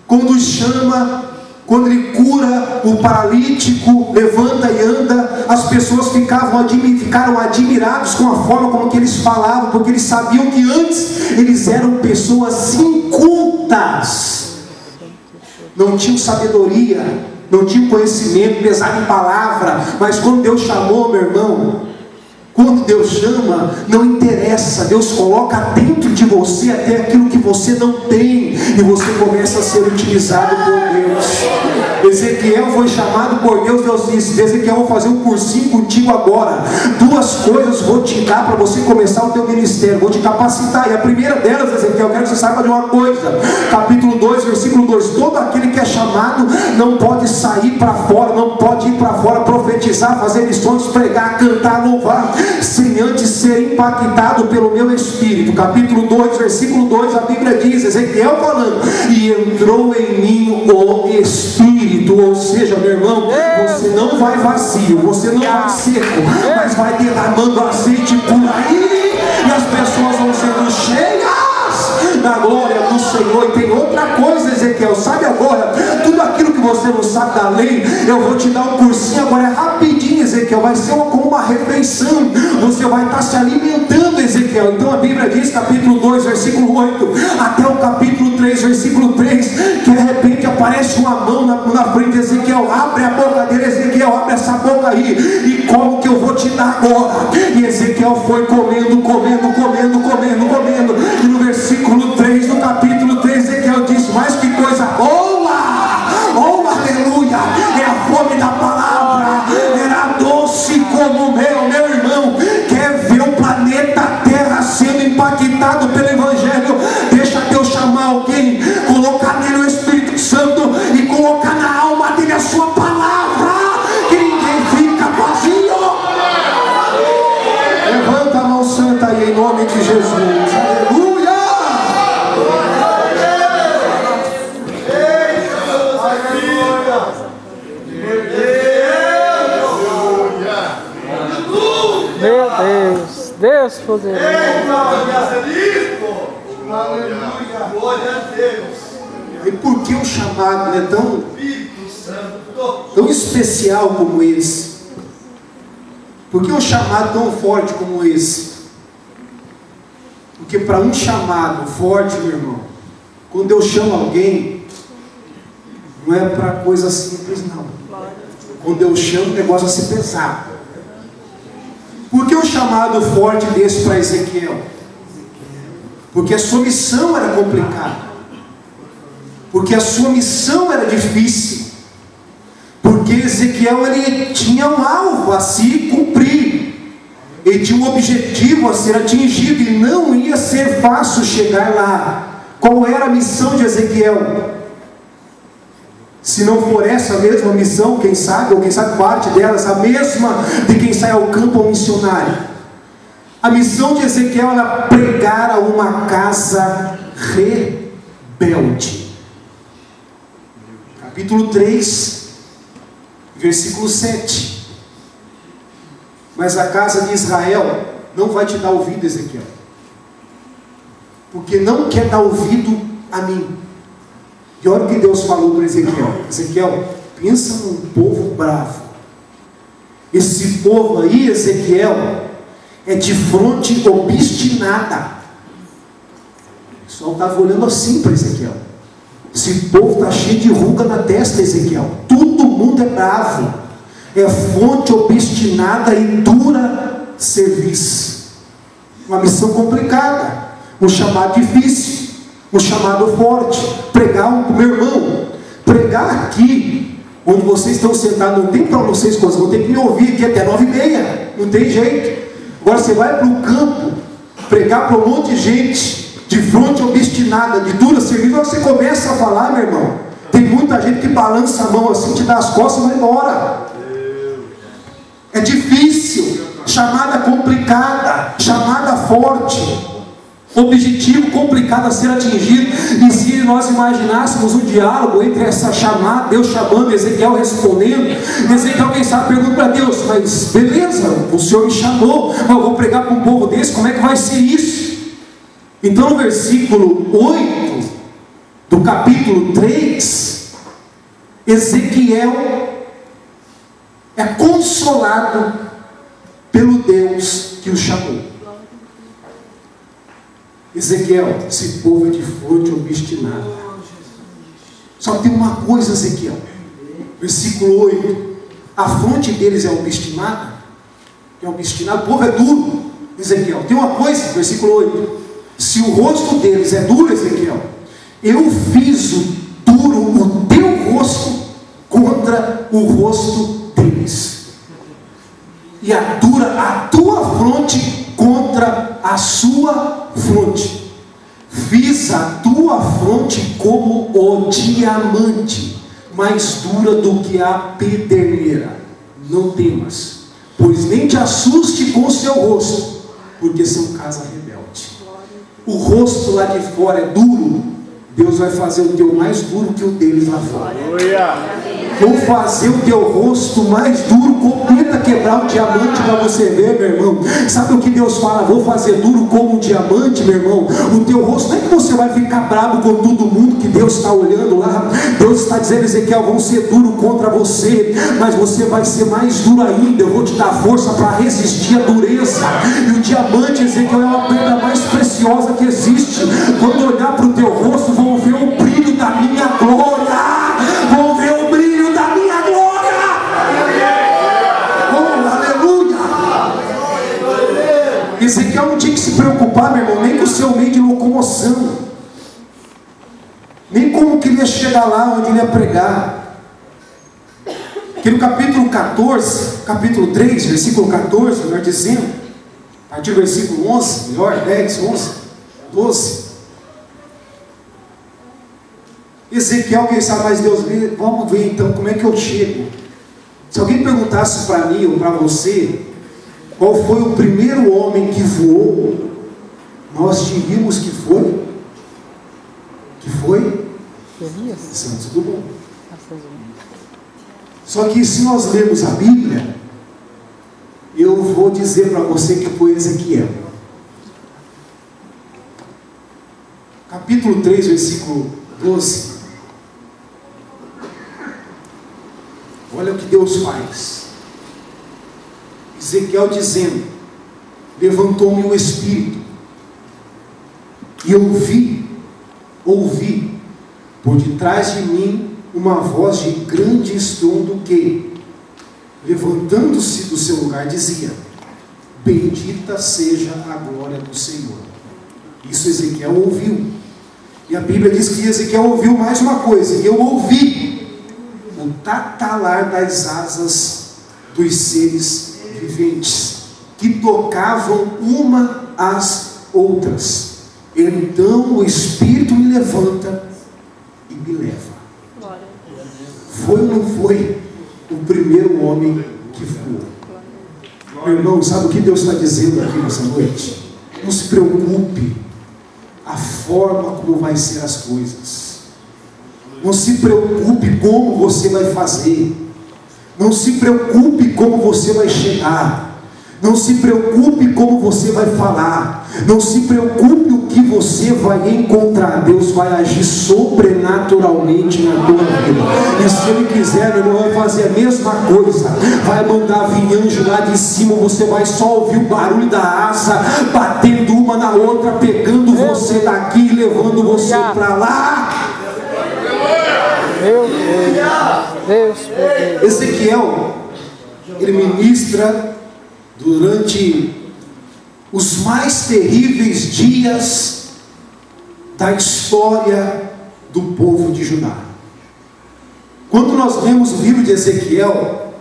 quando chama, quando ele cura o paralítico, levanta e anda. As pessoas ficaram admirados com a forma como que eles falavam, porque eles sabiam que antes eles eram pessoas incultas, não tinham sabedoria, não tinham conhecimento, pesado em palavra. Mas quando Deus chamou, meu irmão, quando Deus chama, não interessa, Deus coloca dentro de você até aquilo que você não tem, e você começa a ser utilizado por Deus. Ezequiel foi chamado por Deus. Deus disse: Ezequiel, vou fazer um cursinho contigo agora. 2 coisas vou te dar para você começar o teu ministério, vou te capacitar. E a primeira delas, Ezequiel, eu quero que você saiba de uma coisa. Capítulo 2, versículo 2: todo aquele que é chamado não pode sair para fora, não pode ir para fora profetizar, fazer missões, pregar, cantar, louvar, sem antes ser impactado pelo meu Espírito. Capítulo 2, versículo 2, a Bíblia diz, Ezequiel falando: e entrou em mim o Espírito. Ou seja, meu irmão, você não vai vazio, você não vai seco, mas vai derramando azeite por aí, e as pessoas vão sendo cheias da glória do Senhor. E tem outra coisa, Ezequiel, sabe agora, tudo aquilo que você não sabe da lei, eu vou te dar um cursinho agora, é rapidinho, Ezequiel, vai ser como uma refeição, você vai estar se alimentando, Ezequiel. Então a Bíblia diz, capítulo 2, versículo 8, até o capítulo 3, versículo 3, que de repente aparece uma mão na frente de Ezequiel: abre a boca dele, Ezequiel, abre essa boca aí, e como que eu vou te dar agora? E Ezequiel foi comendo, comendo, comendo, comendo, comendo, e no versículo 3 do capítulo 3, Ezequiel disse: mas que coisa boa! Oh, aleluia! É a fome da Deus poderoso. E por que o chamado é tão especial como esse? Por que um chamado tão forte como esse? Porque para um chamado forte, meu irmão, quando Deus chama alguém, não é para coisa simples, não. Quando Deus chama, o negócio vai ser pesado. Por que um chamado forte desse para Ezequiel? Porque a sua missão era complicada. Porque a sua missão era difícil. Porque Ezequiel ele tinha um alvo a se cumprir. Ele tinha um objetivo a ser atingido e não ia ser fácil chegar lá. Qual era a missão de Ezequiel? Se não for essa mesma missão, quem sabe, ou quem sabe parte delas, a mesma de quem sai ao campo ao missionário. A missão de Ezequiel era pregar a uma casa rebelde. Capítulo 3, versículo 7. Mas a casa de Israel não vai te dar ouvido, Ezequiel, porque não quer dar ouvido a mim. E olha o que Deus falou para Ezequiel. Ezequiel, pensa num povo bravo. Esse povo aí, Ezequiel, é de fronte obstinada. O pessoal estava olhando assim para Ezequiel. Esse povo está cheio de ruga na testa, Ezequiel. Todo mundo é bravo. É fonte obstinada e dura serviço. Uma missão complicada. Um chamado difícil. Um chamado forte. Pregar, meu irmão, pregar aqui, onde vocês estão sentados, não tem para vocês coisas, vão ter que me ouvir aqui até 9h30. Não tem jeito. Agora você vai para o campo, pregar para um monte de gente, de fronte obstinada, de dura serviço, você começa a falar, meu irmão. Tem muita gente que balança a mão assim, te dá as costas e vai embora. É difícil, chamada complicada, chamada forte, objetivo complicado a ser atingido. E se nós imaginássemos um diálogo entre essa chamada, Deus chamando, Ezequiel respondendo, Ezequiel, quem sabe, pergunta para Deus: mas beleza, o Senhor me chamou, mas eu vou pregar para um povo desse, como é que vai ser isso? Então no versículo 8 do capítulo 3, Ezequiel é consolado pelo Deus que o chamou. Ezequiel, esse povo é de fronte obstinada. Só tem uma coisa, Ezequiel. Versículo 8. A fronte deles é obstinada. É obstinado, o povo é duro. Ezequiel, tem uma coisa, versículo 8. Se o rosto deles é duro, Ezequiel, eu fiz duro o teu rosto contra o rosto deles. E a tua fronte contra a sua fronte. Fiz a tua fronte como o diamante, mais dura do que a pederneira. Não temas, pois nem te assuste com o seu rosto, porque são casa rebelde. O rosto lá de fora é duro, Deus vai fazer o teu mais duro que o deles lá fora. Vou fazer o teu rosto mais duro, tenta quebrar o diamante para você ver, meu irmão. Sabe o que Deus fala? Vou fazer duro como um diamante, meu irmão. O teu rosto, não é que você vai ficar bravo com todo mundo que Deus está olhando lá. Deus está dizendo, Ezequiel, vão ser duro contra você, mas você vai ser mais duro ainda. Eu vou te dar força para resistir à dureza. E o diamante, Ezequiel, é uma pedra mais preciosa que existe. Quando olhar para o teu rosto, vão ver o brilho da minha glória. Vão ver o brilho da minha glória. Oh, aleluia. Ezequiel não tinha que se preocupar, meu irmão, nem com o seu meio de locomoção, nem como que ele ia chegar lá onde ele ia pregar. Que no capítulo 14, capítulo 3, versículo 14, melhor dizendo, a partir do versículo 11, melhor, 10, 11, 12, Ezequiel, quem sabe mais Deus, vamos ver então como é que eu chego. Se alguém perguntasse para mim ou para você, qual foi o primeiro homem que voou, nós diríamos que foi? Santos Dumont. Só que se nós lermos a Bíblia, eu vou dizer para você que foi Ezequiel. capítulo 3, versículo 12. Olha o que Deus faz. Ezequiel dizendo: levantou-me o Espírito, e ouvi por detrás de mim uma voz de grande estrondo que, levantando-se do seu lugar, dizia: bendita seja a glória do Senhor. Isso Ezequiel ouviu. E a Bíblia diz que Ezequiel ouviu mais uma coisa: e eu ouvi o tatalar das asas dos seres viventes, que tocavam uma às outras. Então o Espírito me levanta e me leva. Foi ou não foi o primeiro homem que voou? Meu irmão, sabe o que Deus está dizendo aqui nessa noite? Não se preocupe a forma como vai ser as coisas. Não se preocupe como você vai fazer. Não se preocupe como você vai chegar. Não se preocupe como você vai falar. Não se preocupe o que você vai encontrar. Deus vai agir sobrenaturalmente na tua vida. E se Ele quiser, meu irmão, vai fazer a mesma coisa. Vai mandar vir anjo lá de cima. Você vai só ouvir o barulho da asa batendo uma na outra, pegando você daqui e levando você para lá. Meu Deus. Ezequiel, ele ministra durante os mais terríveis dias da história do povo de Judá. Quando nós lemos o livro de Ezequiel,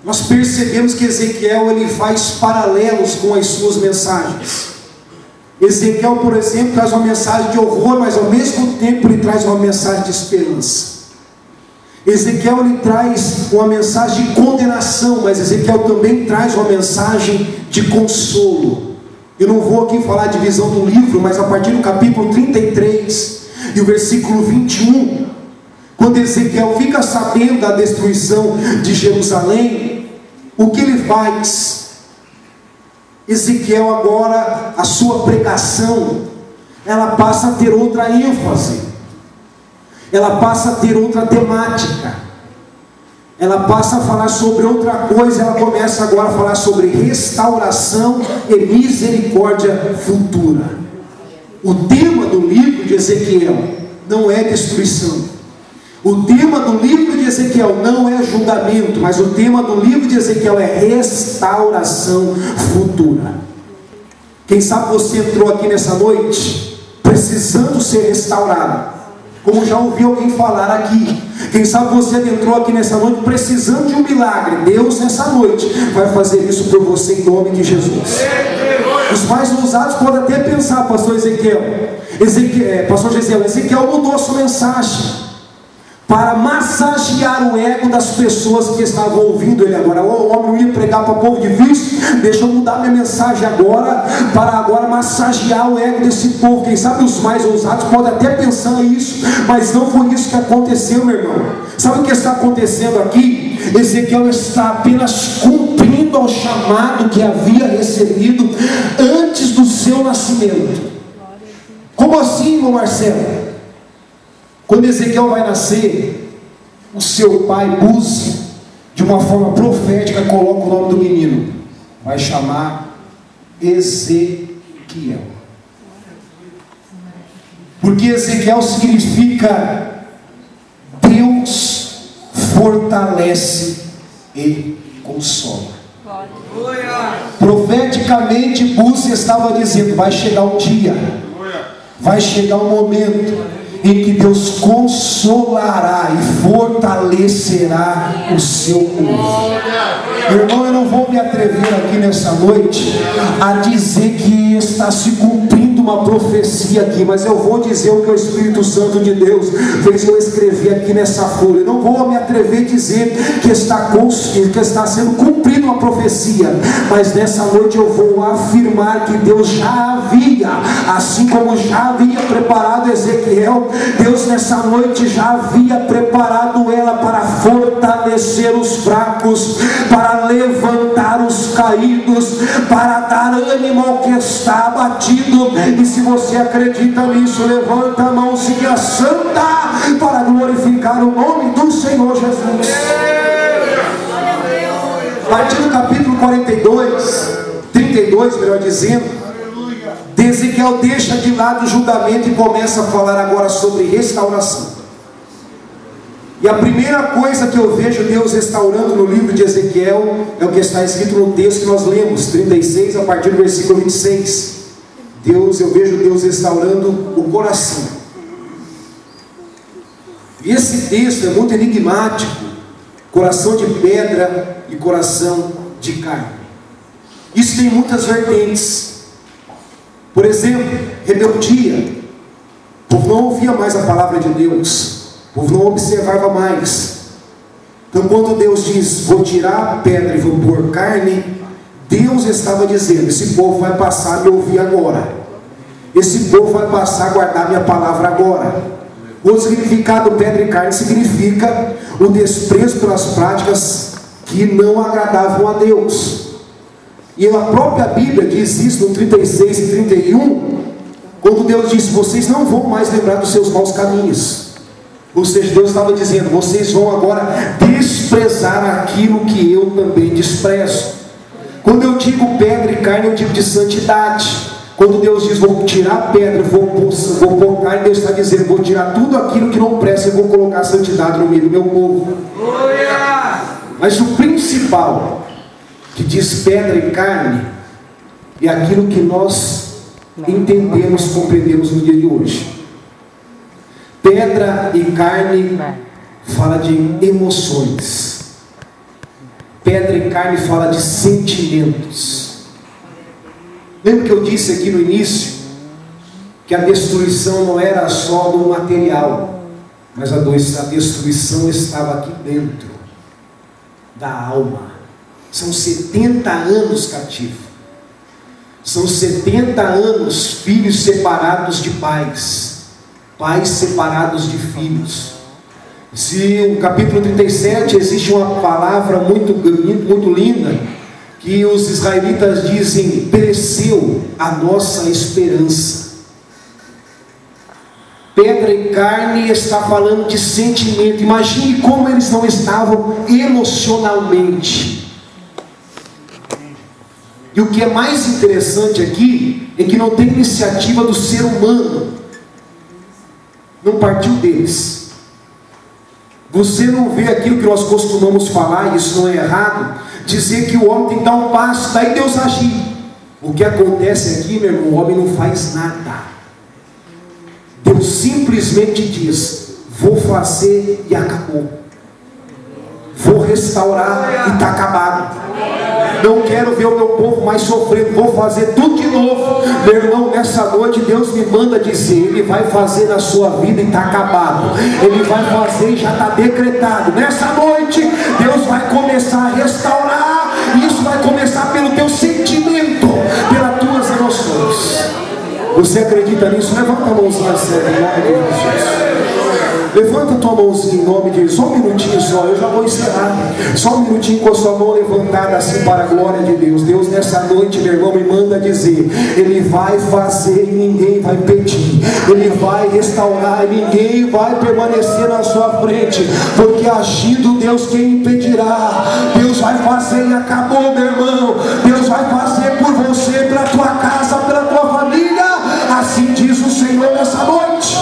nós percebemos que Ezequiel ele faz paralelos com as suas mensagens. Ezequiel, por exemplo, traz uma mensagem de horror, mas ao mesmo tempo ele traz uma mensagem de esperança. Ezequiel ele traz uma mensagem de condenação, mas Ezequiel também traz uma mensagem de consolo. Eu não vou aqui falar de visão do livro, mas a partir do capítulo 33 e o versículo 21, quando Ezequiel fica sabendo da destruição de Jerusalém, o que ele faz? Ezequiel agora, a sua pregação, ela passa a ter outra ênfase. Ela passa a ter outra temática. Ela passa a falar sobre outra coisa. Ela começa agora a falar sobre restauração e misericórdia futura. O tema do livro de Ezequiel não é destruição. O tema do livro de Ezequiel não é julgamento, mas o tema do livro de Ezequiel é restauração futura. Quem sabe você entrou aqui nessa noite precisando ser restaurado, como já ouvi alguém falar aqui. Quem sabe você entrou aqui nessa noite precisando de um milagre. Deus nessa noite vai fazer isso por você em nome de Jesus. Os mais ousados podem até pensar: pastor Ezequiel, Ezequiel mudou a sua mensagem para massagear o ego das pessoas que estavam ouvindo ele agora. O homem ia pregar para o povo difícil, deixa eu mudar minha mensagem agora, para agora massagear o ego desse povo. Quem sabe os mais ousados podem até pensar isso, mas não foi isso que aconteceu, meu irmão. Sabe o que está acontecendo aqui? Ezequiel está apenas cumprindo ao chamado que havia recebido antes do seu nascimento. Como assim, irmão Marcelo? Quando Ezequiel vai nascer, o seu pai Buzi, de uma forma profética, coloca o nome do menino. Vai chamar Ezequiel. Porque Ezequiel significa Deus fortalece e consola. Profeticamente Buzi estava dizendo: vai chegar um dia, vai chegar um momento em que Deus consolará e fortalecerá o seu povo. Meu irmão, eu não vou me atrever aqui nessa noite a dizer que está se cumprindo uma profecia aqui, mas eu vou dizer o que o Espírito Santo de Deus fez eu escrever aqui nessa folha. Eu não vou me atrever a dizer que está sendo cumprida uma profecia, mas nessa noite eu vou afirmar que Deus já havia, assim como já havia preparado Ezequiel, Deus nessa noite já havia preparado ela para fortalecer fortalecer os fracos, para levantar os caídos, para dar ânimo ao que está abatido. E se você acredita nisso, levanta a mãozinha santa para glorificar o nome do Senhor Jesus. A partir do capítulo 32, melhor dizendo, Ezequiel deixa de lado o julgamento e começa a falar agora sobre restauração. E a primeira coisa que eu vejo Deus restaurando no livro de Ezequiel é o que está escrito no texto que nós lemos, 36, a partir do versículo 26. Eu vejo Deus restaurando o coração. E esse texto é muito enigmático: coração de pedra e coração de carne. Isso tem muitas vertentes. Por exemplo, rebeldia. O povo não ouvia mais a palavra de Deus, o povo não observava mais. Então quando Deus diz, vou tirar a pedra e vou pôr carne, Deus estava dizendo, esse povo vai passar a me ouvir agora, esse povo vai passar a guardar minha palavra agora. O significado pedra e carne significa o desprezo pelas práticas que não agradavam a Deus. E a própria Bíblia diz isso no 36 e 31, quando Deus disse, vocês não vão mais lembrar dos seus maus caminhos. Ou seja, Deus estava dizendo, vocês vão agora desprezar aquilo que eu também desprezo. Quando eu digo pedra e carne, eu digo de santidade. Quando Deus diz, vou tirar a pedra, vou pôr carne, Deus está dizendo, vou tirar tudo aquilo que não presta e vou colocar a santidade no meio do meu povo. Mas o principal que diz pedra e carne é aquilo que nós entendemos, compreendemos no dia de hoje. Pedra e carne fala de emoções. Pedra e carne fala de sentimentos. Lembra que eu disse aqui no início que a destruição não era só no material, mas a destruição estava aqui dentro da alma. São 70 anos cativo. São 70 anos filhos separados de pais, pais separados de filhos. Se no capítulo 37 existe uma palavra muito linda, que os israelitas dizem, pereceu a nossa esperança. Pedra e carne está falando de sentimento. Imagine como eles não estavam emocionalmente. E o que é mais interessante aqui é que não tem iniciativa do ser humano, não partiu deles. Você não vê aquilo que nós costumamos falar, e isso não é errado, dizer que o homem tem que dar um passo, daí Deus agir. O que acontece aqui, meu irmão, o homem não faz nada. Deus simplesmente diz, vou fazer e acabou. Vou restaurar e está acabado. Não quero ver o meu povo mais sofrendo, vou fazer tudo de novo. Meu irmão, nessa noite Deus me manda dizer, Ele vai fazer na sua vida e está acabado. Ele vai fazer e já está decretado. Nessa noite Deus vai começar a restaurar. E isso vai começar pelo teu sentimento, pelas tuas emoções. Você acredita nisso? Levanta a mãozinha séria em nome de Jesus. Levanta a tua mãozinha em nome de Jesus. Só um minutinho só, eu já vou encerrar. Só um minutinho com a sua mão levantada assim para a glória de Deus. Deus nessa noite, meu irmão, me manda dizer, Ele vai fazer e ninguém vai impedir. Ele vai restaurar e ninguém vai permanecer na sua frente. Porque agindo Deus, quem impedirá? Deus vai fazer e acabou, meu irmão. Deus vai fazer por você, pela tua casa, pela tua família. Assim diz o Senhor nessa noite.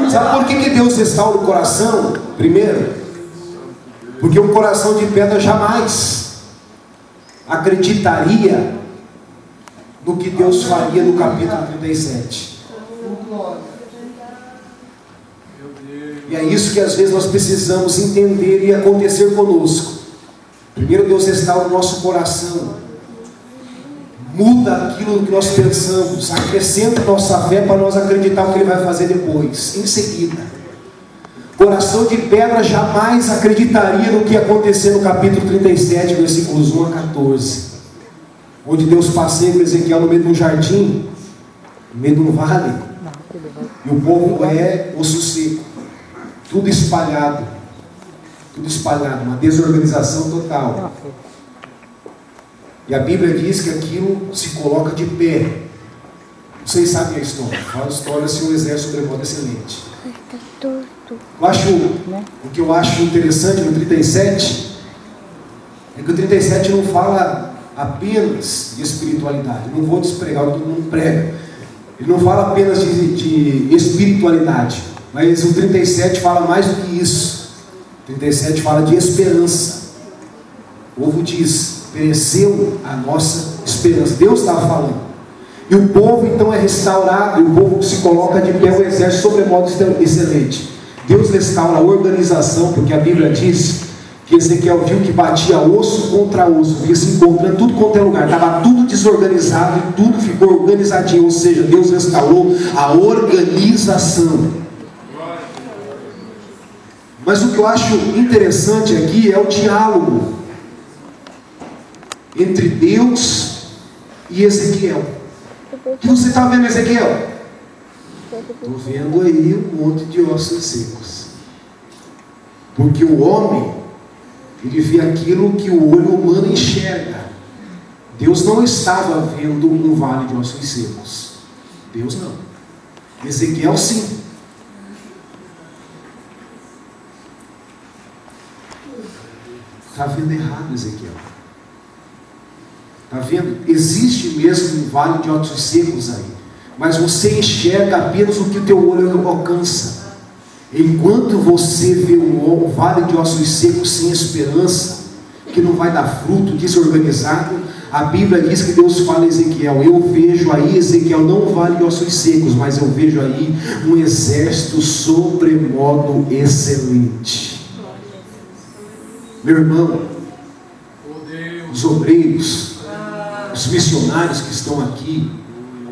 Sabe por que Deus restaura o coração? Primeiro, porque um coração de pedra jamais acreditaria no que Deus faria no capítulo 37. E é isso que às vezes nós precisamos entender e acontecer conosco. Primeiro Deus restaura o nosso coração, muda aquilo que nós pensamos, acrescenta nossa fé para nós acreditar o que Ele vai fazer depois, em seguida. Coração de pedra jamais acreditaria no que ia acontecer no capítulo 37, versículos 1 a 14, onde Deus passeia com Ezequiel no meio de um jardim, no meio de um vale, e o povo é osso seco, tudo espalhado, uma desorganização total. E a Bíblia diz que aquilo se coloca de pé. Vocês sabem a história. A história se um exército sobremodo excelente. O que eu acho interessante no 37 é que o 37 não fala apenas de espiritualidade. Eu não vou despregar o que todo mundo prega. Ele não fala apenas de espiritualidade, mas o 37 fala mais do que isso. O 37 fala de esperança. O povo diz: pereceu a nossa esperança. Deus estava falando. E o povo então é restaurado, e o povo se coloca de pé, o exército sobremodo excelente. Deus restaura a organização, porque a Bíblia diz que Ezequiel viu que batia osso contra osso, ia se encontrando tudo quanto é lugar, estava tudo desorganizado e tudo ficou organizadinho, ou seja, Deus restaurou a organização. Mas o que eu acho interessante aqui é o diálogo entre Deus e Ezequiel. O que você está vendo, Ezequiel? Estou vendo aí um monte de ossos secos. Porque o homem, ele vê aquilo que o olho humano enxerga. Deus não estava vendo um vale de ossos secos. Deus não. Ezequiel sim. Está vendo errado, Ezequiel. Está vendo? Existe mesmo um vale de ossos secos aí, mas você enxerga apenas o que o teu olho alcança. Enquanto você vê um vale de ossos secos sem esperança, que não vai dar fruto, desorganizado, a Bíblia diz que Deus fala a Ezequiel: eu vejo aí, Ezequiel, não um vale de ossos secos, mas eu vejo aí um exército sobremodo excelente. Meu irmão, os obreiros, os missionários que estão aqui,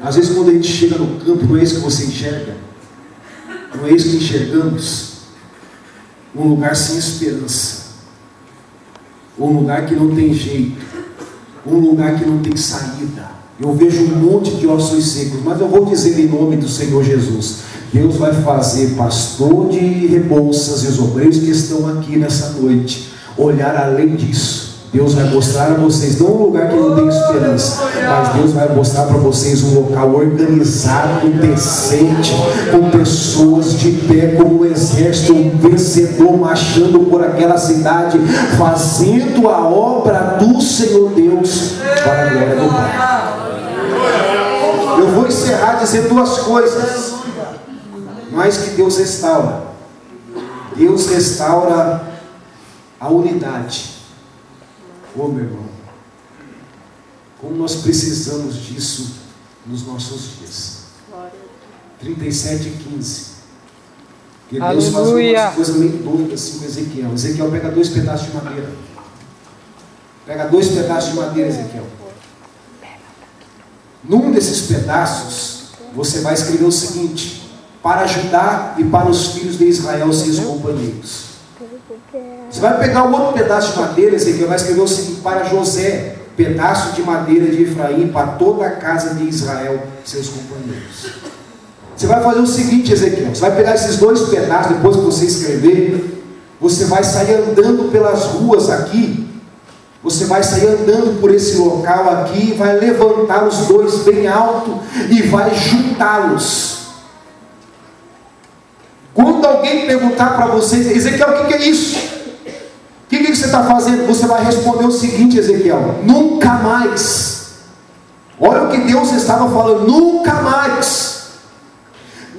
às vezes quando a gente chega no campo, não é isso que você enxerga, não é isso que enxergamos. Um lugar sem esperança, um lugar que não tem jeito, um lugar que não tem saída. Eu vejo um monte de ossos secos, mas eu vou dizer em nome do Senhor Jesus: Deus vai fazer pastor de Rebouças e os obreiros que estão aqui nessa noite olhar além disso. Deus vai mostrar a vocês, não um lugar que não tem esperança, mas Deus vai mostrar para vocês um local organizado, decente, com pessoas de pé, como um exército vencedor, marchando por aquela cidade, fazendo a obra do Senhor Deus, para a glória do Pai. Eu vou encerrar dizendo duas coisas. Mais que Deus restaura. Deus restaura a unidade. Ô meu irmão, como nós precisamos disso nos nossos dias. 37:15. Porque Deus faz uma coisa meio doida assim com Ezequiel. Ezequiel pega 2 pedaços de madeira. Pega 2 pedaços de madeira, Ezequiel. Num desses pedaços, você vai escrever o seguinte: para Judá e para os filhos de Israel, seus companheiros. Você vai pegar um outro pedaço de madeira, Ezequiel, vai escrever o seguinte: para José, pedaço de madeira de Efraim, para toda a casa de Israel, seus companheiros. Você vai fazer o seguinte, Ezequiel: você vai pegar esses 2 pedaços, depois que você escrever, você vai sair andando pelas ruas aqui, você vai sair andando por esse local aqui, vai levantar os 2 bem alto e vai juntá-los. Quando alguém perguntar para vocês: Ezequiel, o que é isso? O que você está fazendo? Você vai responder o seguinte, Ezequiel: nunca mais. Olha o que Deus estava falando: nunca mais.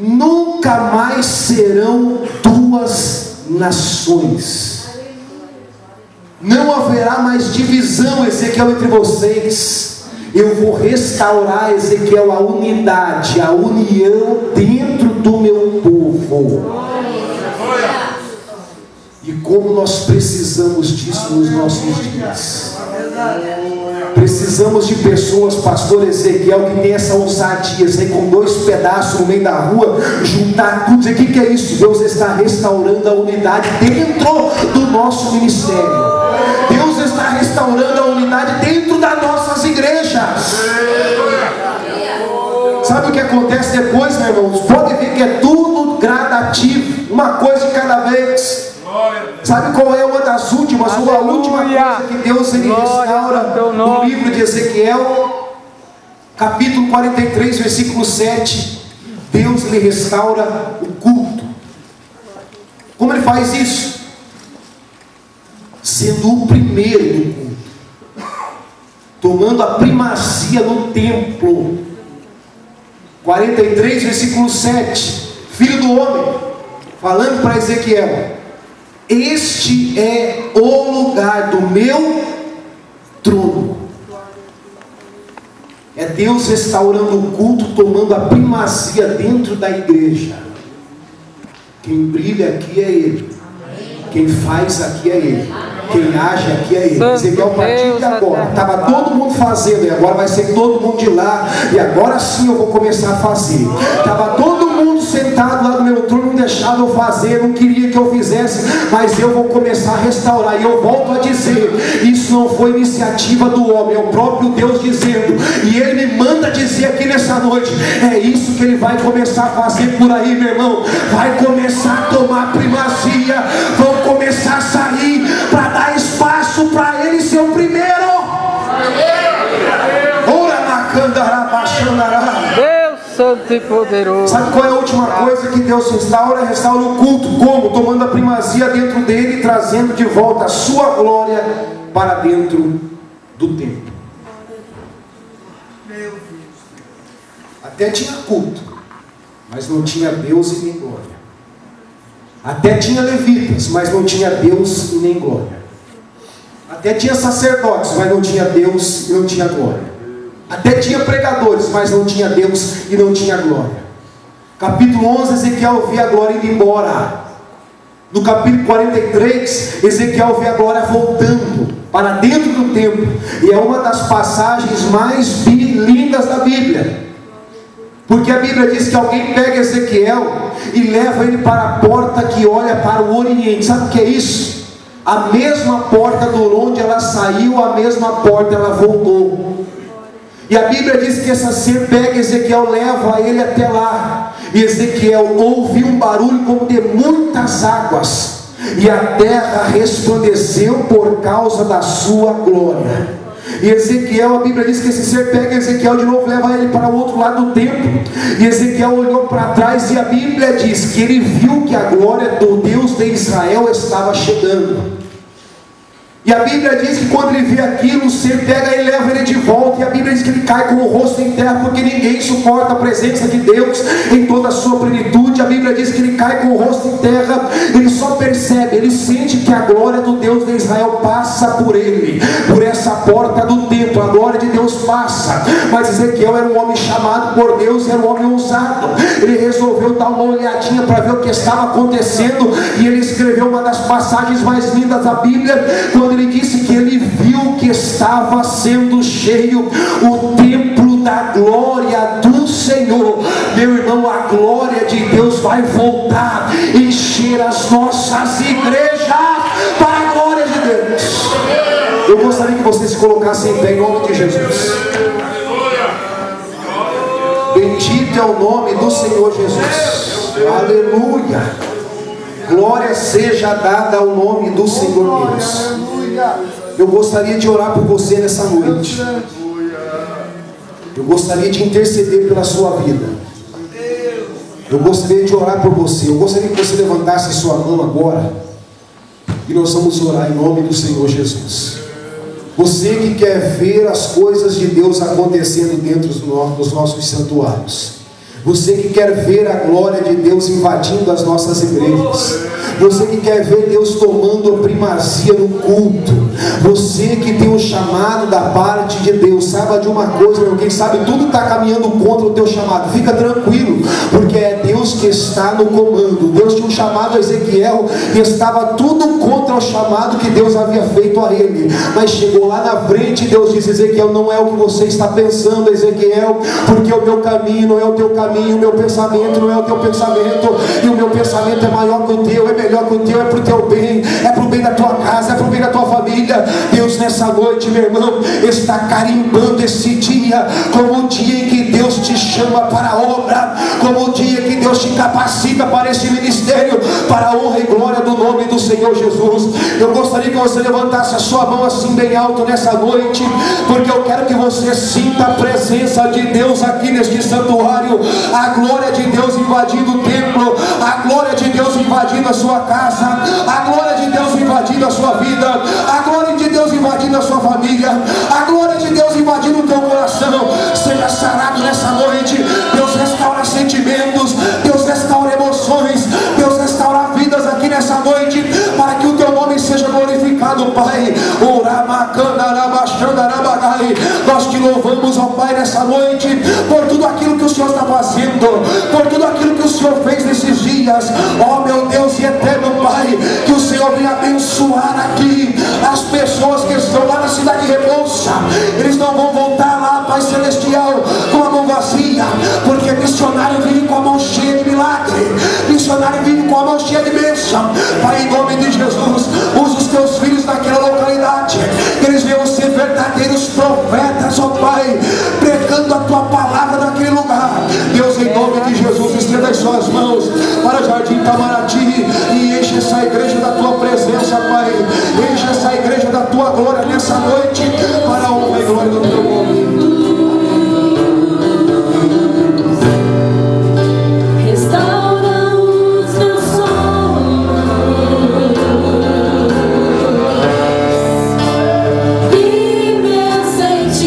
Nunca mais serão 2 nações. Não haverá mais divisão, Ezequiel, entre vocês. Eu vou restaurar, Ezequiel, a unidade, a união dentro do meu povo. E como nós precisamos disso nos nossos dias. Precisamos de pessoas, pastor Ezequiel, que tem essa ousadia, sair com 2 pedaços no meio da rua, juntar tudo. O que é isso? Deus está restaurando a unidade dentro do nosso ministério. Deus está restaurando a unidade dentro das nossas igrejas. Sabe sabe o que acontece depois, meus irmãos? Pode ver que é tudo gradativo, uma coisa de cada vez. Sabe qual é uma das últimas, uma última coisa que Deus ele restaura no livro de Ezequiel, capítulo 43, versículo 7. Deus lhe restaura o culto. Como ele faz isso? Sendo o primeiro no culto, tomando a primazia no templo. 43, versículo 7. Filho do homem, falando para Ezequiel: este é o lugar do meu trono. É Deus restaurando o culto, tomando a primazia dentro da igreja. Quem brilha aqui é Ele. Quem faz aqui é Ele. Quem age aqui é Ele. Ezequiel, a partir de agora, estava todo mundo fazendo, e agora vai ser todo mundo de lá, e agora sim eu vou começar a fazer. Estava todo mundo sentado lá no meu trono, não deixava eu fazer, não queria que eu fizesse, mas eu vou começar a restaurar. E eu volto a dizer, isso não foi iniciativa do homem, é o próprio Deus dizendo, e Ele me manda dizer aqui nessa noite, é isso que Ele vai começar a fazer por aí, meu irmão. Vai começar a tomar primazia, vão começar a sair para dar espaço para Ele ser o primeiro. Deus Santo e Poderoso. Sabe qual é a última coisa que Deus restaura? Restaura o culto. Como? Tomando a primazia dentro dele e trazendo de volta a sua glória para dentro do templo. Até tinha culto, mas não tinha Deus e nem glória. Até tinha levitas, mas não tinha Deus e nem glória. Até tinha sacerdotes, mas não tinha Deus e não tinha glória. Até tinha pregadores, mas não tinha Deus e não tinha glória. Capítulo 11, Ezequiel vê a glória indo embora. No capítulo 43, Ezequiel vê a glória voltando para dentro do templo. E é uma das passagens mais lindas da Bíblia. Porque a Bíblia diz que alguém pega Ezequiel e leva ele para a porta que olha para o Oriente. Sabe o que é isso? A mesma porta de onde ela saiu, a mesma porta ela voltou. E a Bíblia diz que essa ser pega Ezequiel, leva ele até lá. E Ezequiel ouviu um barulho como de muitas águas, e a terra resplandeceu por causa da sua glória. E Ezequiel, a Bíblia diz que esse ser pega Ezequiel de novo, leva ele para o outro lado do templo. E Ezequiel olhou para trás, e a Bíblia diz que ele viu que a glória do Deus de Israel estava chegando. E a Bíblia diz que quando ele vê aquilo, o ser pega e leva ele de volta. E a Bíblia diz que ele cai com o rosto em terra, porque ninguém suporta a presença de Deus em toda a sua plenitude. A Bíblia diz que ele cai com o rosto em terra. Ele só percebe, ele sente que a glória do Deus de Israel passa por ele, por essa porta do templo. A glória de Deus passa. Mas Ezequiel era um homem chamado por Deus, era um homem ousado. Ele resolveu dar uma olhadinha para ver o que estava acontecendo, e ele escreveu uma das passagens mais lindas da Bíblia, quando ele disse que ele viu que estava sendo cheio o templo da glória do Senhor. Meu irmão, a glória de Deus vai voltar, encher as nossas igrejas para a glória de Deus. Eu gostaria que vocês se colocassem em pé em nome de Jesus. Bendito é o nome do Senhor Jesus. Aleluia. Glória seja dada ao nome do Senhor Deus. Eu gostaria de orar por você nessa noite. Eu gostaria de interceder pela sua vida. Eu gostaria de orar por você. Eu gostaria que você levantasse a sua mão agora, e nós vamos orar em nome do Senhor Jesus. Você que quer ver as coisas de Deus acontecendo dentro dos nossos santuários. Você que quer ver a glória de Deus invadindo as nossas igrejas. Você que quer ver Deus tomando a primazia no culto. Você que tem um chamado da parte de Deus. Saiba de uma coisa, meu, quem sabe tudo está caminhando contra o teu chamado. Fica tranquilo, porque é Deus que está no comando. Deus tinha um chamado a Ezequiel e estava tudo contra o chamado que Deus havia feito a ele. Mas chegou lá na frente e Deus disse: Ezequiel, não é o que você está pensando, Ezequiel, porque o meu caminho não é o teu caminho, o meu pensamento não é o teu pensamento, e o meu pensamento é maior que o teu, é melhor que o teu, é para o teu bem, é para o bem da tua casa, é para o bem da tua família. Deus nessa noite, meu irmão, está carimbando esse dia como o dia em que Deus te chama para a obra, como o dia que Deus te capacita para esse ministério, para a honra e glória do nome do Senhor Jesus. Eu gostaria que você levantasse a sua mão assim bem alto nessa noite, porque eu quero que você sinta a presença de Deus aqui neste santuário, a glória de Deus invadindo o templo, a glória de Deus invadindo a sua casa, a glória de Deus invadindo a sua vida, a glória de Deus invadindo a sua família, a glória de Deus invadindo o teu coração. Seja sarado nessa noite. Deus restaura sentimentos, Deus restaura emoções, Deus restaura vidas aqui nessa noite, para que o teu nome seja glorificado, Pai. Nós te louvamos, ó Pai, nessa noite, por tudo aquilo que o Senhor está fazendo, por tudo aquilo que o Senhor fez nesses dias. Ó meu Deus e eterno Pai, que o Senhor venha abençoar aqui as pessoas que estão lá na cidade de Rebouça. Eles não vão voltar lá, Pai Celestial, com a mão vazia, porque missionário vive com a mão cheia de milagre, missionário vive com a mão cheia de bênção. Pai, em nome de Jesus, usa os teus filhos naquela localidade, que eles venham ser verdadeiros profetas, ó Pai, pregando a tua palavra naquele lugar. Deus, em nome de Jesus, estenda as suas mãos para o Jardim Itamaraty e enche essa igreja da tua presença, Pai. Enche essa igreja da tua glória nessa noite, para a honra e glória do teu nome. Restaura os meus sonhos e meus sentimentos.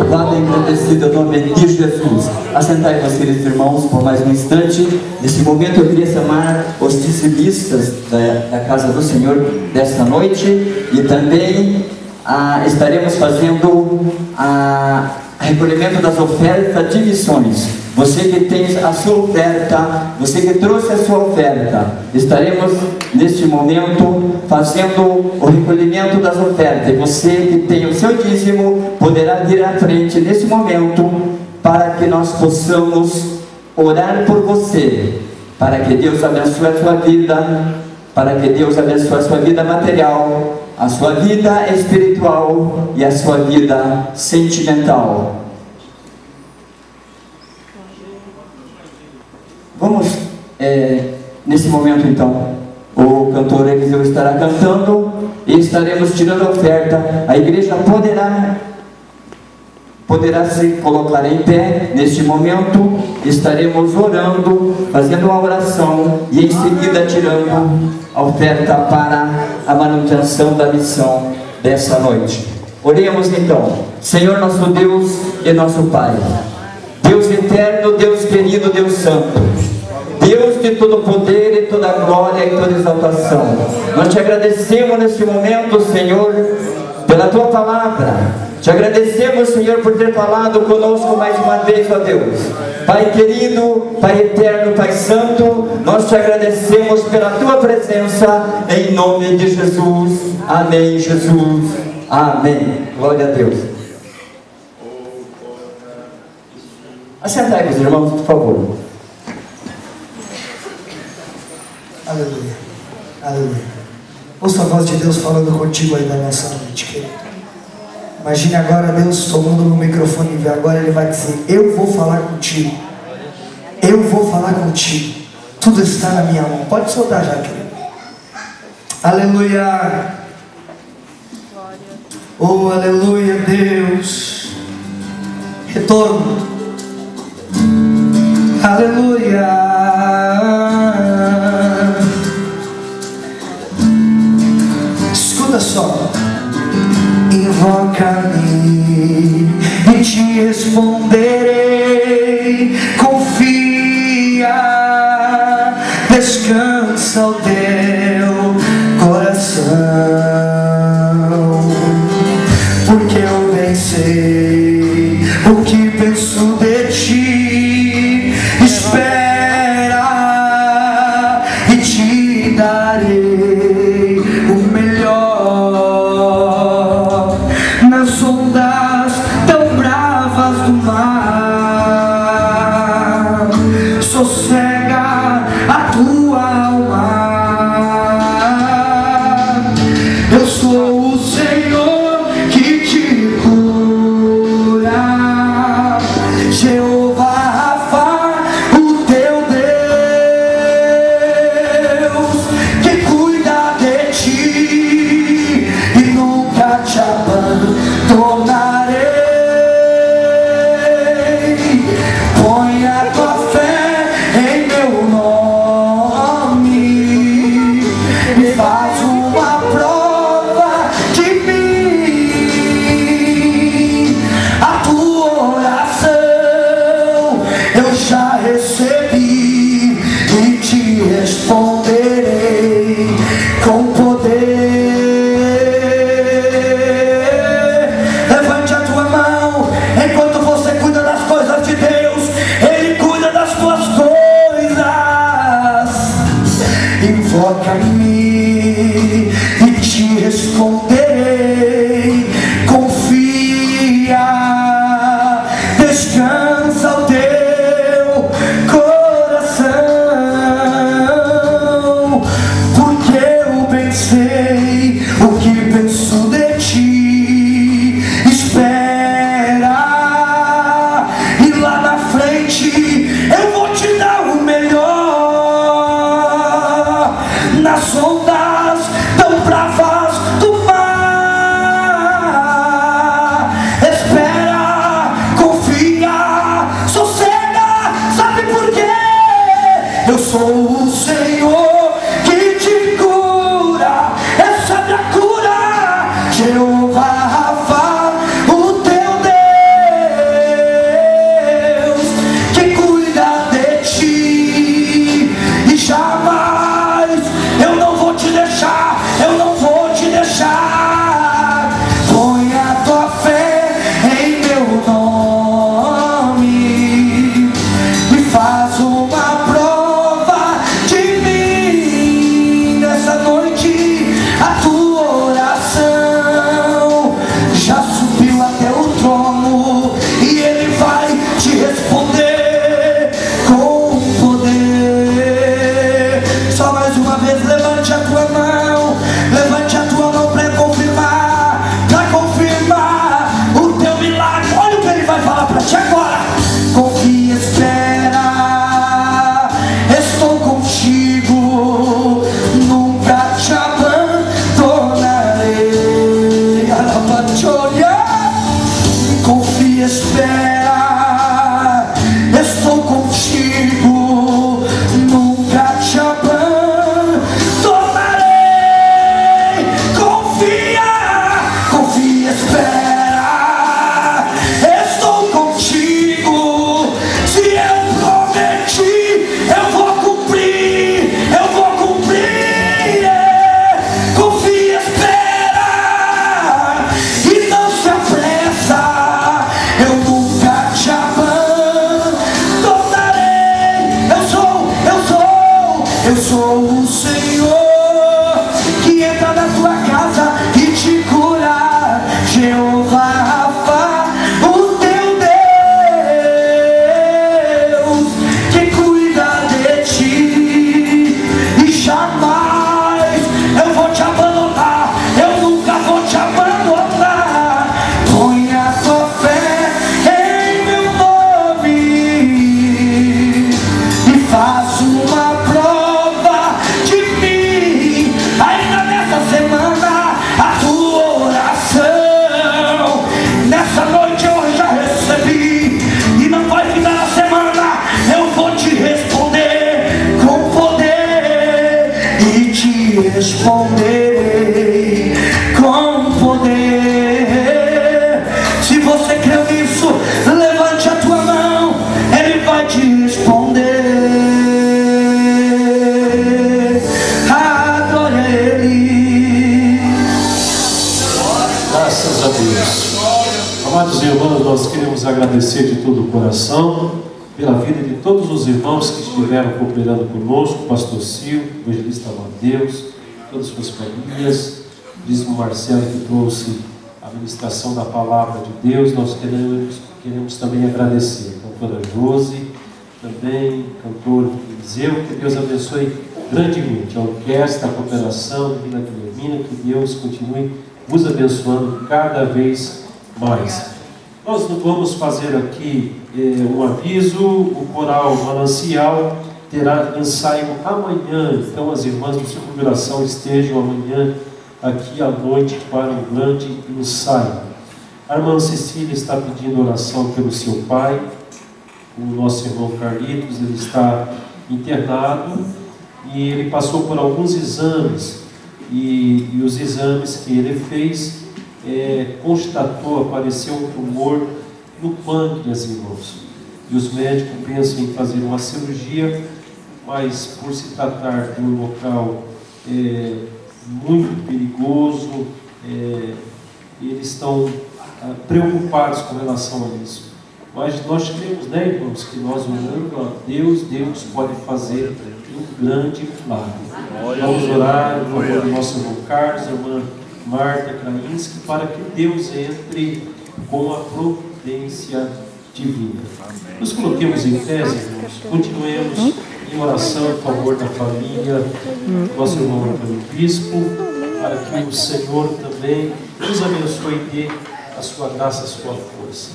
Louvado e agradecido o nome de Jesus. Assentai-vos, queridos irmãos, por mais um instante. Nesse momento eu queria chamar os dizimistas da casa do Senhor desta noite. E também estaremos fazendo recolhimento das ofertas de missões. Você que tem a sua oferta, você que trouxe a sua oferta, estaremos neste momento fazendo o recolhimento das ofertas. E você que tem o seu dízimo poderá vir à frente nesse momento para que nós possamos orar por você, para que Deus abençoe a sua vida, para que Deus abençoe a sua vida material, a sua vida espiritual e a sua vida sentimental. Vamos, nesse momento então, o cantor Eliseu estará cantando e estaremos tirando a oferta. A igreja poderá se colocar em pé. Neste momento estaremos orando, fazendo uma oração e em seguida tirando a oferta para a manutenção da missão dessa noite. Oremos então. Senhor nosso Deus e nosso Pai, Deus eterno, Deus querido, Deus santo, Deus de todo poder e toda glória e toda exaltação, nós te agradecemos neste momento, Senhor, pela tua palavra. Te agradecemos, Senhor, por ter falado conosco mais uma vez, ó Deus. Pai querido, Pai eterno, Pai santo, nós te agradecemos pela tua presença, em nome de Jesus. Amém, Jesus. Amém. Glória a Deus. Assentai-vos, irmãos, por favor. Aleluia. Aleluia. Ouça a voz de Deus falando contigo aí da nossa noite, querido. Imagine agora Deus tomando no microfone e agora Ele vai dizer: eu vou falar contigo. Eu vou falar contigo. Tudo está na minha mão. Pode soltar já, querido. Aleluia. Oh, aleluia, Deus. Retorno. Aleluia. Escuta só. Invoca-me e te responderei. Confia, descansa o teu coração, porque eu bem sei o que penso de ti. Espera e te darei o melhor nas ondas tão bravas do mar. Sossega a tua alma. Eu sou o Senhor que te cura, Jeová Rafa, o teu Deus, que cuida de ti e nunca te abandonarei. Põe a tua fé em meu nome e faz uma prova de mim. A tua oração eu já recebi e te responderei com poder. Levante a tua mão. Enquanto você cuida das coisas de Deus, Ele cuida das tuas coisas. Invoca-me e te responderei. Confia, descansa o teu coração, porque eu bem sei o que penso de ti. Espera, e lá na frente eu vou te dar o melhor nas ondas tão bravas do mar. Espera, confia, sossega. Sabe por quê? Eu sou o Senhor que te cura. Recebe a cura, Jeová Rafa, o teu Deus. espera, estou contigo, nunca te abandonarei. Confia, confia, espera, estou contigo. Se eu prometi, eu vou cumprir, eu vou cumprir. Confia, espera e não se apressa. Eu nunca te abandonarei. Eu sou o Senhor que entra na tua casa e te cura. Jeová Rafa, o teu Deus, que cuida de ti. E jamais eu vou te abandonar, eu nunca vou te abandonar. Põe a tua fé em meu nome e faz uma prova de mim. Ainda nessa semana a tua oração, nessa noite eu já recebi, e não vai ficar a semana, eu vou te responder com poder, e te responderei com poder. Se você crê nisso, levante a tua mão, ele vai te responder. Adore a ele. Graças a Deus. Amados irmãos, nós queremos agradecer de todo o coração pela vida de todos os irmãos que estiveram cooperando conosco, o pastor Silvio, o evangelista Amadeus, todas as suas famílias, o dízimo Marcelo que trouxe a ministração da palavra de Deus. Nós queremos também agradecer a cantora Josi, também cantor Eliseu, que Deus abençoe grandemente a orquestra, a cooperação, a Vila Guilhermina, que Deus continue vos abençoando cada vez mais. Nós vamos fazer aqui um aviso. O coral Manancial terá ensaio amanhã, então as irmãs do Círculo de Oração estejam amanhã aqui à noite para um grande ensaio. A irmã Cecília está pedindo oração pelo seu pai, o nosso irmão Carlitos. Ele está internado e ele passou por alguns exames, e os exames que ele fez apareceu um tumor no pâncreas, irmãos. E os médicos pensam em fazer uma cirurgia, mas por se tratar de um local muito perigoso, eles estão preocupados com relação a isso. Mas nós cremos, né, irmãos, que nós orando a Deus, Deus pode fazer um grande milagre. Vamos orar em favor do nosso irmão Carlos, a irmã Marta Krainski, para que Deus entre com a providência divina. Nos coloquemos em pé, irmãos, continuemos em oração em favor da família, nosso irmão Antônio Bispo, para que o Senhor também nos abençoe e dê a sua graça, a sua força.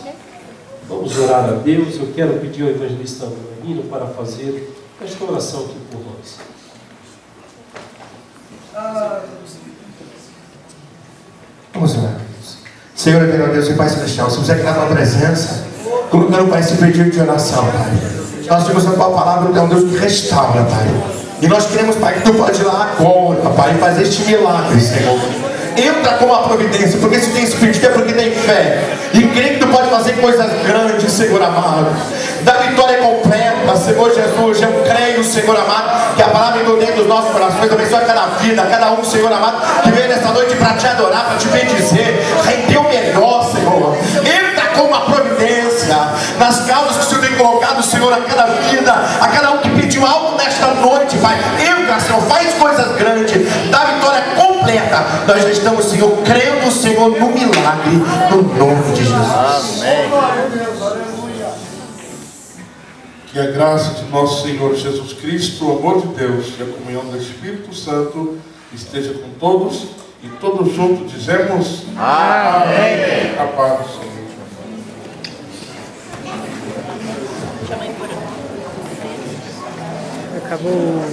Vamos orar a Deus. Eu quero pedir ao evangelista Nino para fazer esta oração aqui por nós. Vamos orar, Deus. Senhor, eterno Deus e Pai Celestial, se você aqui na tua presença, colocando, Pai, esse pedido de oração, Pai. Nós temos a tua palavra, é um Deus que restaura, Pai. E nós queremos, Pai, que tu pode ir lá agora, Pai, fazer este milagre, Senhor. Entra com a providência, porque se tem esse pedido é porque tem fé. E crê que tu pode fazer coisas grandes, Senhor amado. Da vitória completa, Senhor Jesus. Eu creio, Senhor amado, que a palavra entrou dentro dos nossos corações. Abençoa cada vida, cada um, Senhor amado, que veio nessa noite para te adorar, para te bendizer. Render o melhor, Senhor. Entra com a providência nas causas que o Senhor tem colocado, Senhor, a cada vida, a cada um que pediu algo nesta noite, Pai. Entra, Senhor, faz coisas grandes, dá vitória completa. Nós já estamos, Senhor, crendo, Senhor, no milagre, no nome de Jesus. Amém. Que a graça de nosso Senhor Jesus Cristo, o amor de Deus e a comunhão do Espírito Santo esteja com todos, e todos juntos dizemos amém. A paz do Senhor. Acabou.